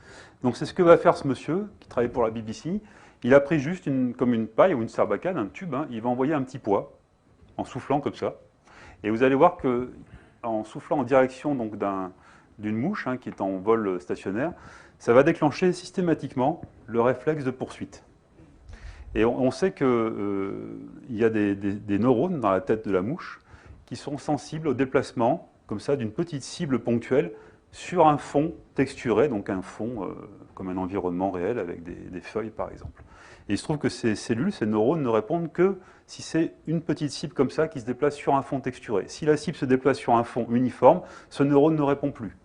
Donc c'est ce que va faire ce monsieur, qui travaille pour la BBC. Il a pris juste comme une paille ou une sarbacane, un tube, hein, il va envoyer un petit poids, en soufflant comme ça. Et vous allez voir que, en soufflant en direction donc d'une mouche hein, qui est en vol stationnaire, ça va déclencher systématiquement le réflexe de poursuite. Et on sait qu'il y a des neurones dans la tête de la mouche qui sont sensibles au déplacement, comme ça, d'une petite cible ponctuelle sur un fond texturé, donc un fond comme un environnement réel avec des feuilles par exemple. Et il se trouve que ces cellules, ces neurones ne répondent que si c'est une petite cible comme ça qui se déplace sur un fond texturé. Si la cible se déplace sur un fond uniforme, ce neurone ne répond plus.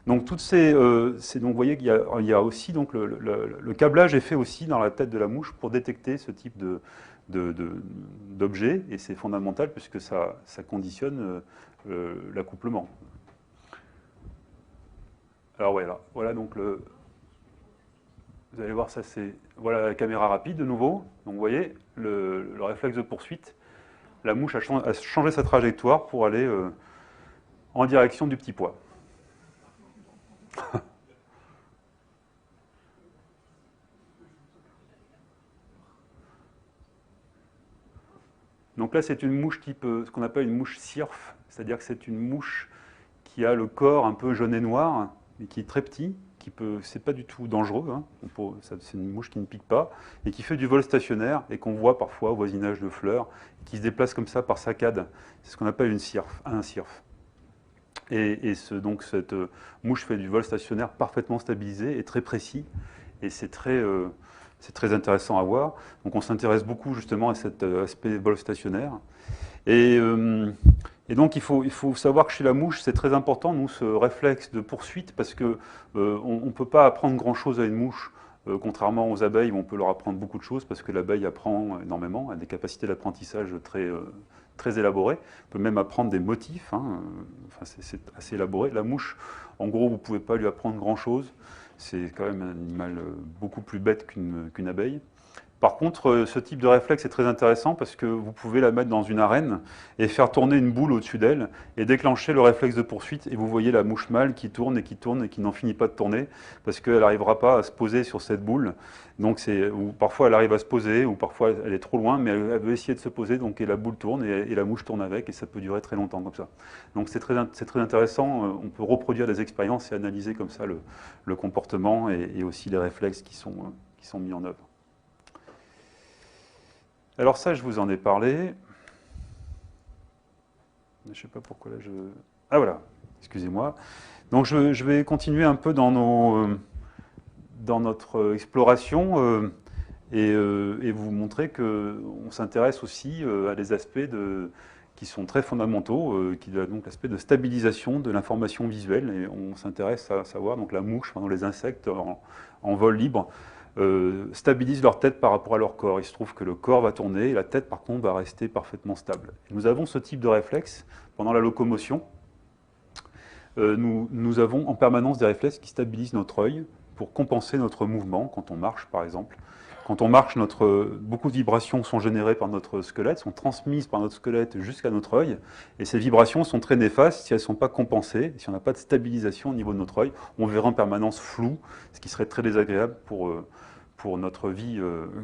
Donc toutes donc vous voyez qu'il y a aussi donc le câblage est fait aussi dans la tête de la mouche pour détecter ce type d'objet, et c'est fondamental puisque ça conditionne l'accouplement. Alors voilà donc vous allez voir ça, voilà la caméra rapide de nouveau. Donc vous voyez le réflexe de poursuite. La mouche a changé sa trajectoire pour aller en direction du petit pois. Donc là, c'est une mouche type, ce qu'on appelle une mouche cirf, c'est-à-dire que c'est une mouche qui a le corps un peu jaune et noir, mais qui est très petit, c'est pas du tout dangereux, hein, c'est une mouche qui ne pique pas, et qui fait du vol stationnaire, et qu'on voit parfois au voisinage de fleurs, qui se déplace comme ça par saccades. C'est ce qu'on appelle un cirf. Et donc cette mouche fait du vol stationnaire parfaitement stabilisé et très précis, et c'est très intéressant à voir. Donc on s'intéresse beaucoup justement à cet aspect vol stationnaire. Et donc il faut savoir que chez la mouche, c'est très important, nous, ce réflexe de poursuite, parce qu'on ne peut pas apprendre grand-chose à une mouche, contrairement aux abeilles où on peut leur apprendre beaucoup de choses, parce que l'abeille apprend énormément, elle a des capacités d'apprentissage très élaborées. On peut même apprendre des motifs, hein, enfin, c'est assez élaboré. La mouche, en gros, vous ne pouvez pas lui apprendre grand-chose. C'est quand même un animal beaucoup plus bête qu'une abeille. Par contre, ce type de réflexe est très intéressant parce que vous pouvez la mettre dans une arène et faire tourner une boule au-dessus d'elle et déclencher le réflexe de poursuite. Et vous voyez la mouche mâle qui tourne et qui n'en finit pas de tourner parce qu'elle n'arrivera pas à se poser sur cette boule. Donc ou parfois elle arrive à se poser, ou parfois elle est trop loin, mais elle veut essayer de se poser, donc et la boule tourne et la mouche tourne avec, et ça peut durer très longtemps comme ça. Donc c'est très intéressant, on peut reproduire des expériences et analyser comme ça le comportement et aussi les réflexes qui sont mis en œuvre. Alors ça, je vous en ai parlé. Je ne sais pas pourquoi là je... Ah voilà, excusez-moi. Donc je vais continuer un peu dans notre exploration et vous montrer qu'on s'intéresse aussi à des aspects qui sont très fondamentaux, donc l'aspect de stabilisation de l'information visuelle. Et on s'intéresse à savoir, donc la mouche, les insectes en vol libre, stabilisent leur tête par rapport à leur corps. Il se trouve que le corps va tourner et la tête, par contre, va rester parfaitement stable. Nous avons ce type de réflexe pendant la locomotion. Nous avons en permanence des réflexes qui stabilisent notre œil pour compenser notre mouvement quand on marche, par exemple. Quand on marche, beaucoup de vibrations sont générées par notre squelette, sont transmises par notre squelette jusqu'à notre œil, et ces vibrations sont très néfastes si elles ne sont pas compensées, si on n'a pas de stabilisation au niveau de notre œil. On verra en permanence flou, ce qui serait très désagréable pour notre vie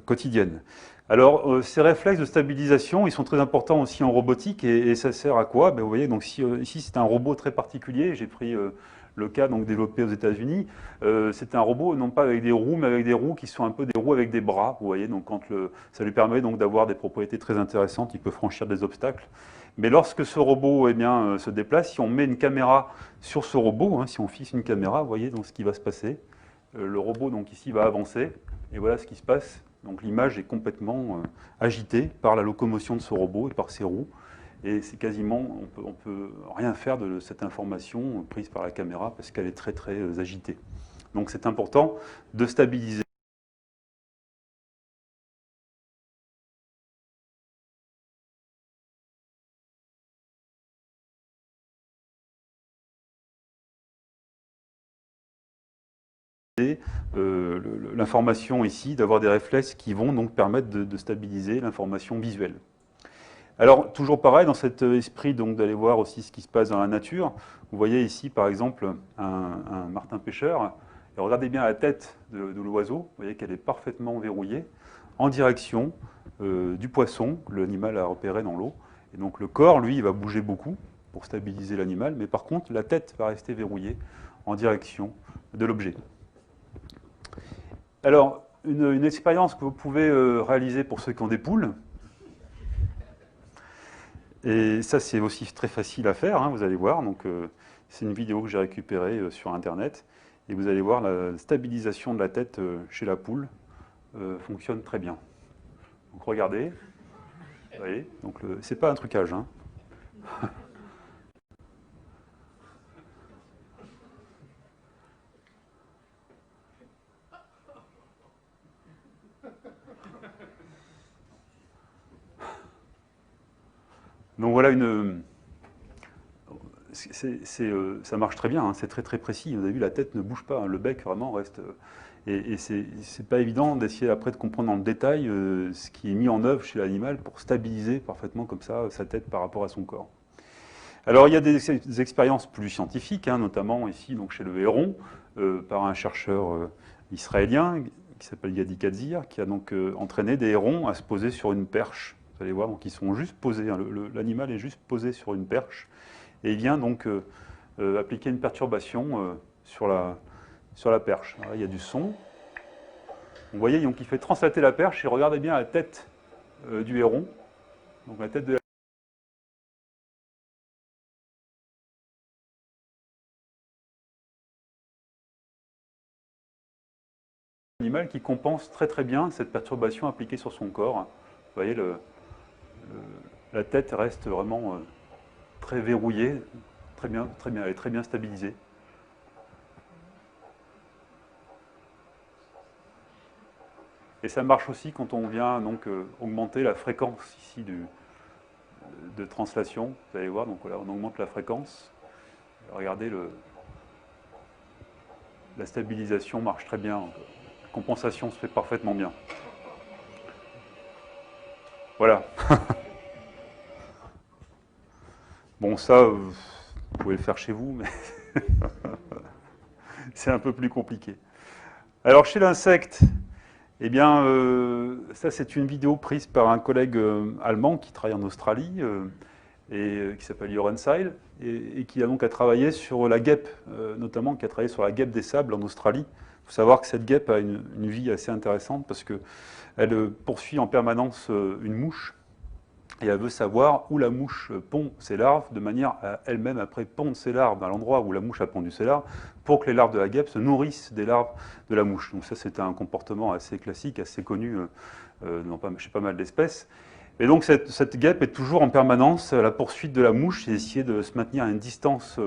quotidienne. Alors, ces réflexes de stabilisation, ils sont très importants aussi en robotique, et ça sert à quoi? Vous voyez, donc ici c'est un robot très particulier, j'ai pris le cas donc développé aux États-Unis. C'est un robot non pas avec des roues, mais avec des roues qui sont un peu des roues avec des bras, vous voyez, donc ça lui permet donc d'avoir des propriétés très intéressantes, il peut franchir des obstacles. Mais lorsque ce robot se déplace, si on met une caméra sur ce robot, si on fixe une caméra, vous voyez donc ce qui va se passer. Le robot donc ici va avancer, et voilà ce qui se passe. Donc l'image est complètement agitée par la locomotion de ce robot et par ses roues. Et c'est quasiment, on peut rien faire de cette information prise par la caméra parce qu'elle est très très agitée. Donc c'est important de stabiliser l'information ici, d'avoir des réflexes qui vont donc permettre de stabiliser l'information visuelle. Alors, toujours pareil, dans cet esprit d'aller voir aussi ce qui se passe dans la nature, vous voyez ici, par exemple, un martin pêcheur, et regardez bien la tête de l'oiseau, vous voyez qu'elle est parfaitement verrouillée, en direction du poisson que l'animal a repéré dans l'eau. Et donc le corps, lui, il va bouger beaucoup pour stabiliser l'animal, mais par contre, la tête va rester verrouillée en direction de l'objet. Alors, une expérience que vous pouvez réaliser pour ceux qui ont des poules, et ça, c'est aussi très facile à faire, hein, vous allez voir. Donc, c'est une vidéo que j'ai récupérée sur Internet. Et vous allez voir, la stabilisation de la tête chez la poule fonctionne très bien. Donc, regardez. Vous voyez, donc c'est pas un trucage. Hein. Donc voilà ça marche très bien, hein, c'est très très précis. Vous avez vu, la tête ne bouge pas, hein, le bec vraiment reste. Et c'est pas évident d'essayer après de comprendre dans le détail ce qui est mis en œuvre chez l'animal pour stabiliser parfaitement comme ça sa tête par rapport à son corps. Alors il y a des expériences plus scientifiques, hein, notamment ici donc chez le héron, par un chercheur israélien qui s'appelle Yadi Kadzir, qui a donc entraîné des hérons à se poser sur une perche. Vous allez voir, donc ils sont juste posés, hein, l'animal est juste posé sur une perche, et il vient donc appliquer une perturbation sur la perche. Alors, il y a du son. Vous voyez, donc il fait translater la perche, et regardez bien la tête du héron. Donc la tête de l'animal qui compense très très bien cette perturbation appliquée sur son corps. Vous voyez, la tête reste vraiment très verrouillée, très bien, elle est très bien stabilisée. Et ça marche aussi quand on vient donc augmenter la fréquence ici de translation. Vous allez voir, donc voilà, on augmente la fréquence. Regardez, la stabilisation marche très bien. La compensation se fait parfaitement bien. Voilà. Bon, ça, vous pouvez le faire chez vous, mais c'est un peu plus compliqué. Alors, chez l'insecte, eh bien, ça, c'est une vidéo prise par un collègue allemand qui travaille en Australie et qui s'appelle Joren Seil et qui a donc travaillé sur la guêpe, notamment qui a travaillé sur la guêpe des sables en Australie. Il faut savoir que cette guêpe a une vie assez intéressante parce qu'elle poursuit en permanence une mouche. Et elle veut savoir où la mouche pond ses larves, de manière à elle-même après pondre ses larves à l'endroit où la mouche a pondu ses larves, pour que les larves de la guêpe se nourrissent des larves de la mouche. Donc ça, c'est un comportement assez classique, assez connu chez pas mal d'espèces. Et donc cette guêpe est toujours en permanence à la poursuite de la mouche et essayer de se maintenir à une distance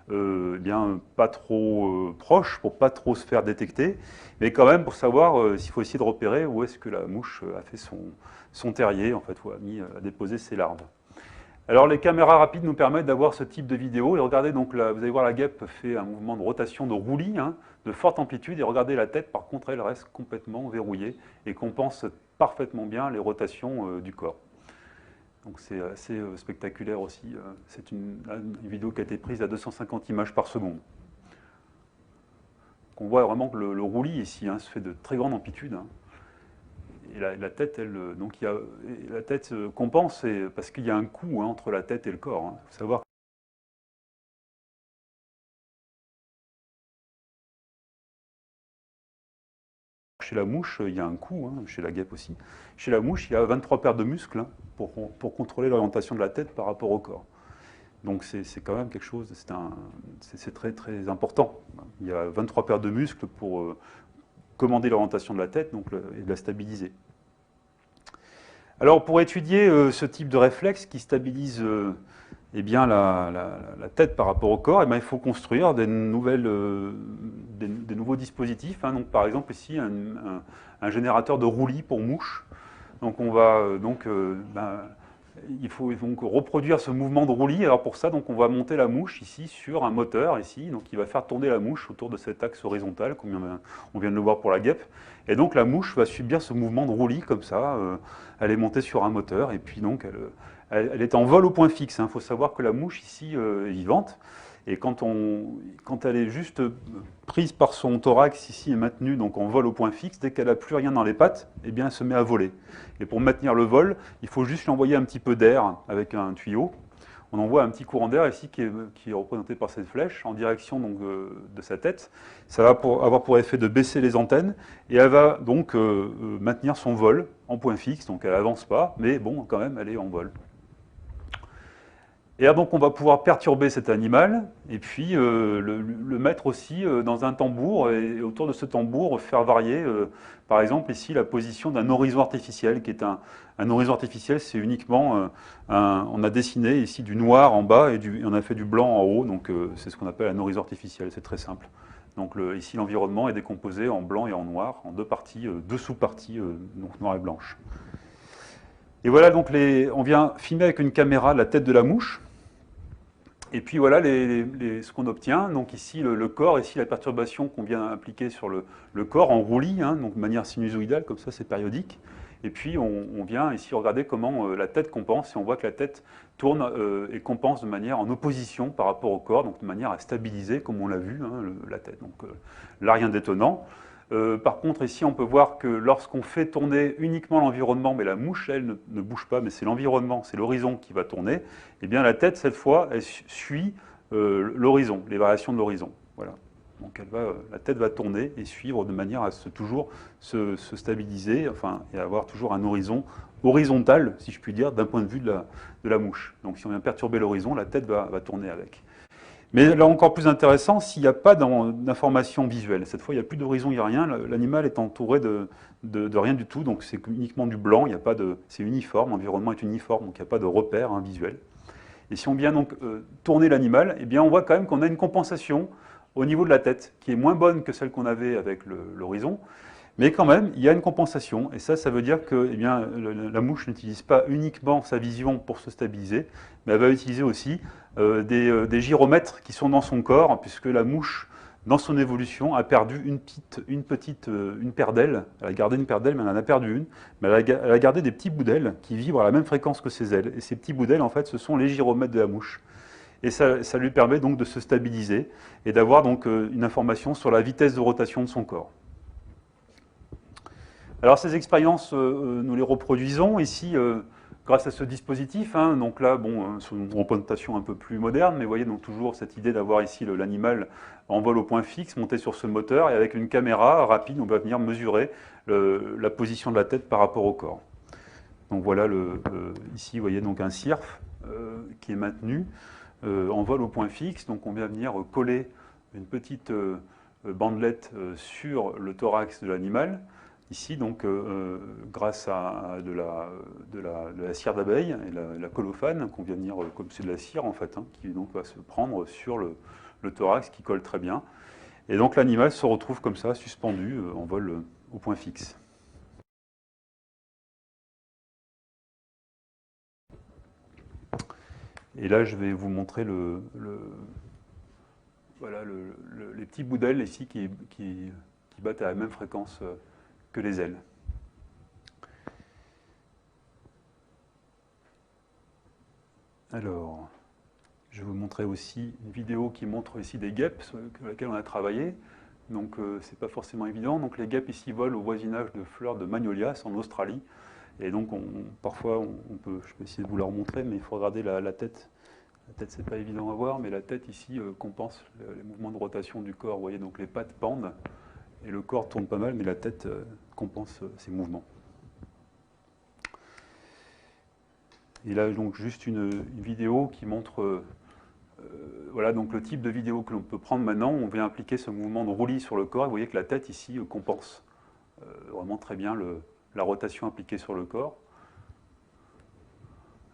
bien pas trop proche, pour pas trop se faire détecter, mais quand même pour savoir s'il faut essayer de repérer où est-ce que la mouche a fait son terrier, en fait, où a déposé ses larves. Alors les caméras rapides nous permettent d'avoir ce type de vidéo. Et regardez, donc là, vous allez voir, la guêpe fait un mouvement de rotation de roulis, hein, de forte amplitude. Et regardez la tête, par contre, elle reste complètement verrouillée et compense parfaitement bien les rotations du corps. Donc c'est assez spectaculaire aussi. C'est une vidéo qui a été prise à 250 images par seconde. Donc on voit vraiment que le roulis ici se fait de très grande amplitude. Hein. Et la tête, la tête compense parce qu'il y a un coup entre la tête et le corps. Il faut savoir que chez la mouche, il y a un coup, chez la guêpe aussi. Chez la mouche, il y a 23 paires de muscles pour contrôler l'orientation de la tête par rapport au corps. Donc c'est quand même quelque chose, c'est très très important. Il y a 23 paires de muscles pour commander l'orientation de la tête et de la stabiliser. Alors pour étudier ce type de réflexe qui stabilise eh bien, la tête par rapport au corps, il faut construire des nouveaux dispositifs. Donc, par exemple ici un générateur de roulis pour mouches. Donc on va il faut donc reproduire ce mouvement de roulis. Alors pour ça, donc, on va monter la mouche ici sur un moteur, ici, donc qui va faire tourner la mouche autour de cet axe horizontal, comme on vient de le voir pour la guêpe. Et donc la mouche va subir ce mouvement de roulis comme ça. Elle est montée sur un moteur, et puis donc elle est en vol au point fixe. Il faut savoir que la mouche ici est vivante. Et quand elle est juste prise par son thorax ici et maintenue donc en vol au point fixe, dès qu'elle n'a plus rien dans les pattes, eh bien elle se met à voler. Et pour maintenir le vol, il faut juste lui envoyer un petit peu d'air avec un tuyau. On envoie un petit courant d'air ici qui est représenté par cette flèche en direction donc, de sa tête. Ça va avoir pour effet de baisser les antennes et elle va donc maintenir son vol en point fixe. Donc elle n'avance pas, mais bon, quand même, elle est en vol. Et donc on va pouvoir perturber cet animal et puis le mettre aussi dans un tambour et autour de ce tambour faire varier par exemple ici la position d'un horizon artificiel qui est un horizon artificiel, c'est uniquement on a dessiné ici du noir en bas et on a fait du blanc en haut, donc c'est ce qu'on appelle un horizon artificiel, c'est très simple. Donc ici l'environnement est décomposé en blanc et en noir, en deux parties, deux sous-parties, donc noir et blanche. Et voilà, donc on vient filmer avec une caméra la tête de la mouche. Et puis voilà ce qu'on obtient. Donc ici le corps, ici la perturbation qu'on vient appliquer sur le corps en roulis, donc de manière sinusoïdale, comme ça c'est périodique. Et puis on vient ici regarder comment la tête compense, et on voit que la tête tourne et compense de manière en opposition par rapport au corps, donc de manière à stabiliser, comme on l'a vu, la tête. Donc là, rien d'étonnant. Par contre, ici, on peut voir que lorsqu'on fait tourner uniquement l'environnement, mais la mouche, elle, ne bouge pas, mais c'est l'environnement, c'est l'horizon qui va tourner, eh bien la tête, cette fois, elle suit l'horizon, les variations de l'horizon. Voilà. Donc la tête va tourner et suivre de manière à toujours se stabiliser, enfin, et avoir toujours un horizon horizontal, si je puis dire, d'un point de vue de la mouche. Donc si on vient perturber l'horizon, la tête va tourner avec. Mais là, encore plus intéressant, s'il n'y a pas d'information visuelle. Cette fois, il n'y a plus d'horizon, il n'y a rien. L'animal est entouré de rien du tout, donc c'est uniquement du blanc, c'est uniforme, l'environnement est uniforme, donc il n'y a pas de repère visuel. Et si on vient donc tourner l'animal, eh bien, on voit quand même qu'on a une compensation au niveau de la tête, qui est moins bonne que celle qu'on avait avec l'horizon, mais quand même, il y a une compensation, et ça veut dire que eh bien, la mouche n'utilise pas uniquement sa vision pour se stabiliser, mais elle va utiliser aussi des gyromètres qui sont dans son corps, puisque la mouche, dans son évolution, a perdu une paire d'ailes. Elle a gardé une paire d'ailes, mais elle en a perdu une. Mais elle a gardé des petits bouts d'ailes qui vibrent à la même fréquence que ses ailes. Et ces petits bouts d'ailes, en fait, ce sont les gyromètres de la mouche. Et ça lui permet donc de se stabiliser et d'avoir donc une information sur la vitesse de rotation de son corps. Alors ces expériences, nous les reproduisons ici grâce à ce dispositif. Donc là, bon, c'est une représentation un peu plus moderne, mais vous voyez donc toujours cette idée d'avoir ici l'animal en vol au point fixe, monté sur ce moteur, et avec une caméra rapide, on va venir mesurer la position de la tête par rapport au corps. Donc voilà, ici, vous voyez donc un cirque qui est maintenu en vol au point fixe. Donc on vient venir coller une petite bandelette sur le thorax de l'animal. Ici, donc, grâce à de la cire d'abeille et la colophane, qu'on vient venir, comme c'est de la cire en fait, qui donc va se prendre sur le thorax, qui colle très bien. Et donc l'animal se retrouve comme ça, suspendu en vol au point fixe. Et là, je vais vous montrer voilà, les petits bouts d'ailes ici qui battent à la même fréquence que les ailes. Alors, je vais vous montrer aussi une vidéo qui montre ici des guêpes sur lesquelles on a travaillé. Donc, c'est pas forcément évident. Donc, les guêpes ici volent au voisinage de fleurs de magnolias en Australie. Et donc, parfois, je peux essayer de vous la remontrer, mais il faut regarder la tête. La tête, c'est pas évident à voir, mais la tête ici compense les mouvements de rotation du corps. Vous voyez, donc les pattes pendent et le corps tourne pas mal, mais la tête compense ces mouvements. Et là, donc, juste une vidéo qui montre voilà, donc le type de vidéo que l'on peut prendre maintenant. On vient appliquer ce mouvement de roulis sur le corps. Et vous voyez que la tête ici compense vraiment très bien la rotation appliquée sur le corps.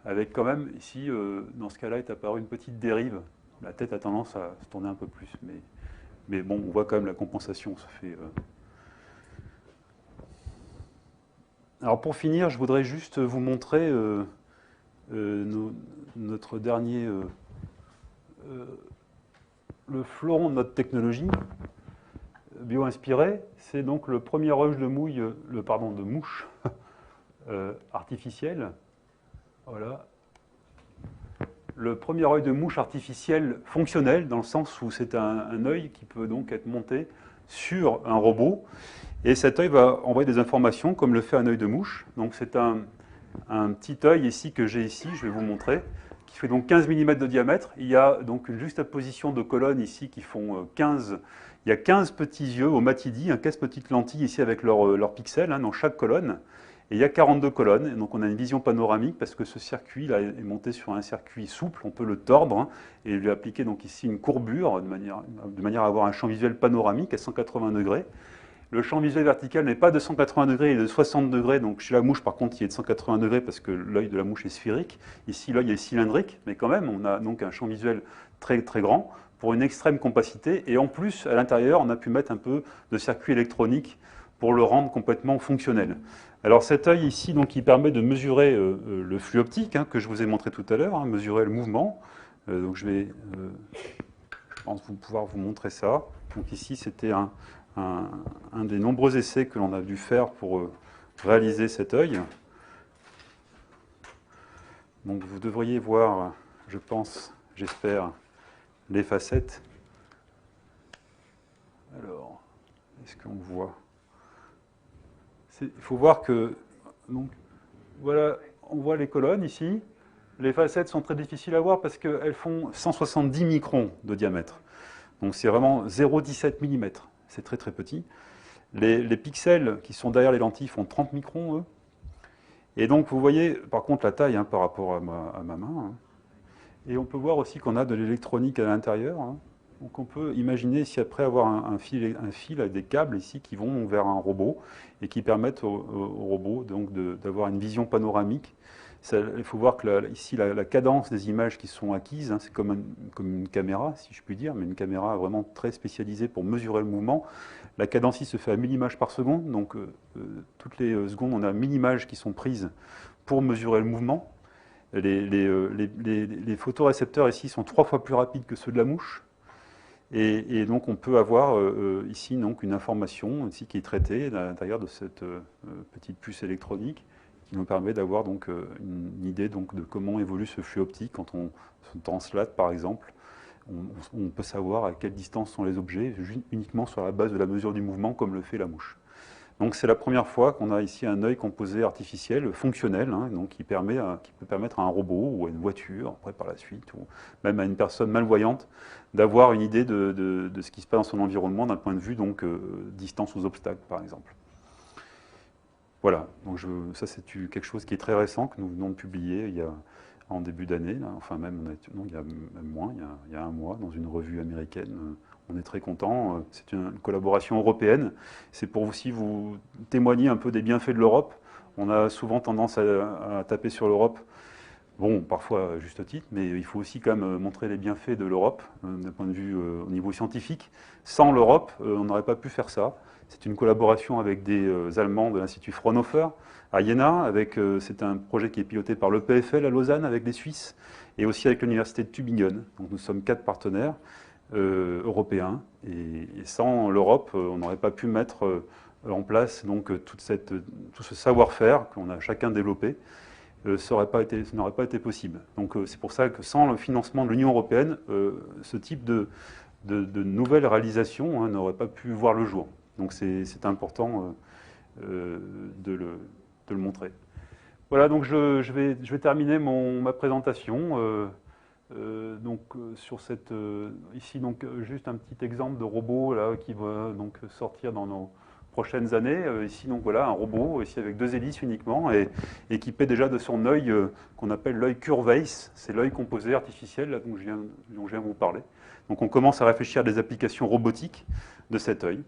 Avec quand même, ici, dans ce cas-là, est apparue une petite dérive. La tête a tendance à se tourner un peu plus. Mais bon, on voit quand même la compensation se fait. Alors pour finir, je voudrais juste vous montrer notre dernier, le fleuron de notre technologie bio-inspirée, c'est donc le premier œil de mouche artificielle. Voilà. Le premier œil de mouche artificiel fonctionnel, dans le sens où c'est un œil qui peut donc être monté sur un robot. Et cet œil va envoyer des informations comme le fait un œil de mouche. Donc c'est un petit œil ici que j'ai ici, je vais vous montrer, qui fait donc 15 mm de diamètre. Il y a donc une juxtaposition de colonnes ici qui font 15. Il y a 15 petits yeux au matidi, 15 petites lentilles ici avec leurs pixels dans chaque colonne. Et il y a 42 colonnes, et donc on a une vision panoramique parce que ce circuit là est monté sur un circuit souple, on peut le tordre et lui appliquer donc ici une courbure de manière à avoir un champ visuel panoramique à 180 degrés. Le champ visuel vertical n'est pas de 180 degrés, il est de 60 degrés, donc chez la mouche par contre il est de 180 degrés parce que l'œil de la mouche est sphérique. Ici l'œil est cylindrique, mais quand même on a donc un champ visuel très très grand pour une extrême compacité, et en plus à l'intérieur on a pu mettre un peu de circuit électronique pour le rendre complètement fonctionnel. Alors cet œil ici, donc, il permet de mesurer le flux optique que je vous ai montré tout à l'heure, mesurer le mouvement. Donc je vais, je pense pouvoir vous montrer ça. Donc ici, c'était un des nombreux essais que l'on a dû faire pour réaliser cet œil. Donc vous devriez voir, je pense, j'espère, les facettes. Alors, est-ce qu'on voit ? Il faut voir que, donc, voilà, on voit les colonnes ici. Les facettes sont très difficiles à voir parce qu'elles font 170 microns de diamètre. Donc c'est vraiment 0,17 mm. C'est très très petit. Les pixels qui sont derrière les lentilles font 30 microns, eux. Et donc vous voyez, par contre, la taille par rapport à ma main. Et on peut voir aussi qu'on a de l'électronique à l'intérieur. Donc on peut imaginer si après avoir un fil avec des câbles ici qui vont vers un robot et qui permettent au robot d'avoir une vision panoramique. Il faut voir que ici la cadence des images qui sont acquises, c'est comme une caméra, si je puis dire, mais une caméra vraiment très spécialisée pour mesurer le mouvement. La cadence ici se fait à 1000 images par seconde, donc toutes les secondes on a 1000 images qui sont prises pour mesurer le mouvement. Les photorécepteurs ici sont 3 fois plus rapides que ceux de la mouche. Et donc on peut avoir ici donc, une information ici, qui est traitée à l'intérieur de cette petite puce électronique qui nous permet d'avoir donc une idée donc, de comment évolue ce flux optique. Quand on se translate par exemple, on peut savoir à quelle distance sont les objets uniquement sur la base de la mesure du mouvement comme le fait la mouche. Donc c'est la première fois qu'on a ici un œil composé artificiel, fonctionnel, donc qui peut permettre à un robot ou à une voiture, après par la suite, ou même à une personne malvoyante, d'avoir une idée de ce qui se passe dans son environnement d'un point de vue donc distance aux obstacles, par exemple. Voilà, donc ça c'est quelque chose qui est très récent, que nous venons de publier en début d'année, enfin même, il y a même moins, il y a un mois, dans une revue américaine. On est très content, c'est une collaboration européenne. C'est pour aussi vous témoigner un peu des bienfaits de l'Europe. On a souvent tendance à taper sur l'Europe, bon, parfois à juste titre, mais il faut aussi quand même montrer les bienfaits de l'Europe, d'un point de vue au niveau scientifique. Sans l'Europe, on n'aurait pas pu faire ça. C'est une collaboration avec des Allemands de l'Institut Fraunhofer à Jena. C'est un projet qui est piloté par l'EPFL à Lausanne avec des Suisses et aussi avec l'Université de Tübingen. Donc nous sommes 4 partenaires européens. Et sans l'Europe, on n'aurait pas pu mettre en place donc, tout ce savoir-faire qu'on a chacun développé. Ça n'aurait pas été possible. Donc c'est pour ça que sans le financement de l'Union européenne, ce type de nouvelles réalisations n'aurait pas pu voir le jour. Donc c'est important de le montrer. Voilà, donc je vais terminer ma présentation. Sur ici donc juste un petit exemple de robot là qui va donc sortir dans nos prochaines années. Ici donc voilà un robot ici avec 2 hélices uniquement et équipé déjà de son œil qu'on appelle l'œil Curvace. C'est l'œil composé artificiel là, dont je viens vous parler. Donc on commence à réfléchir à des applications robotiques de cet œil.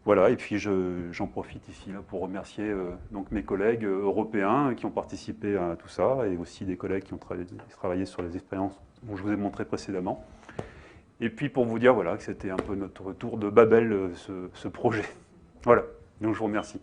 Voilà, et puis j'en profite ici là, pour remercier donc mes collègues européens qui ont participé à tout ça, et aussi des collègues qui ont travaillé sur les expériences dont je vous ai montré précédemment. Et puis pour vous dire voilà, que c'était un peu notre tour de Babel, ce projet. Voilà, donc je vous remercie.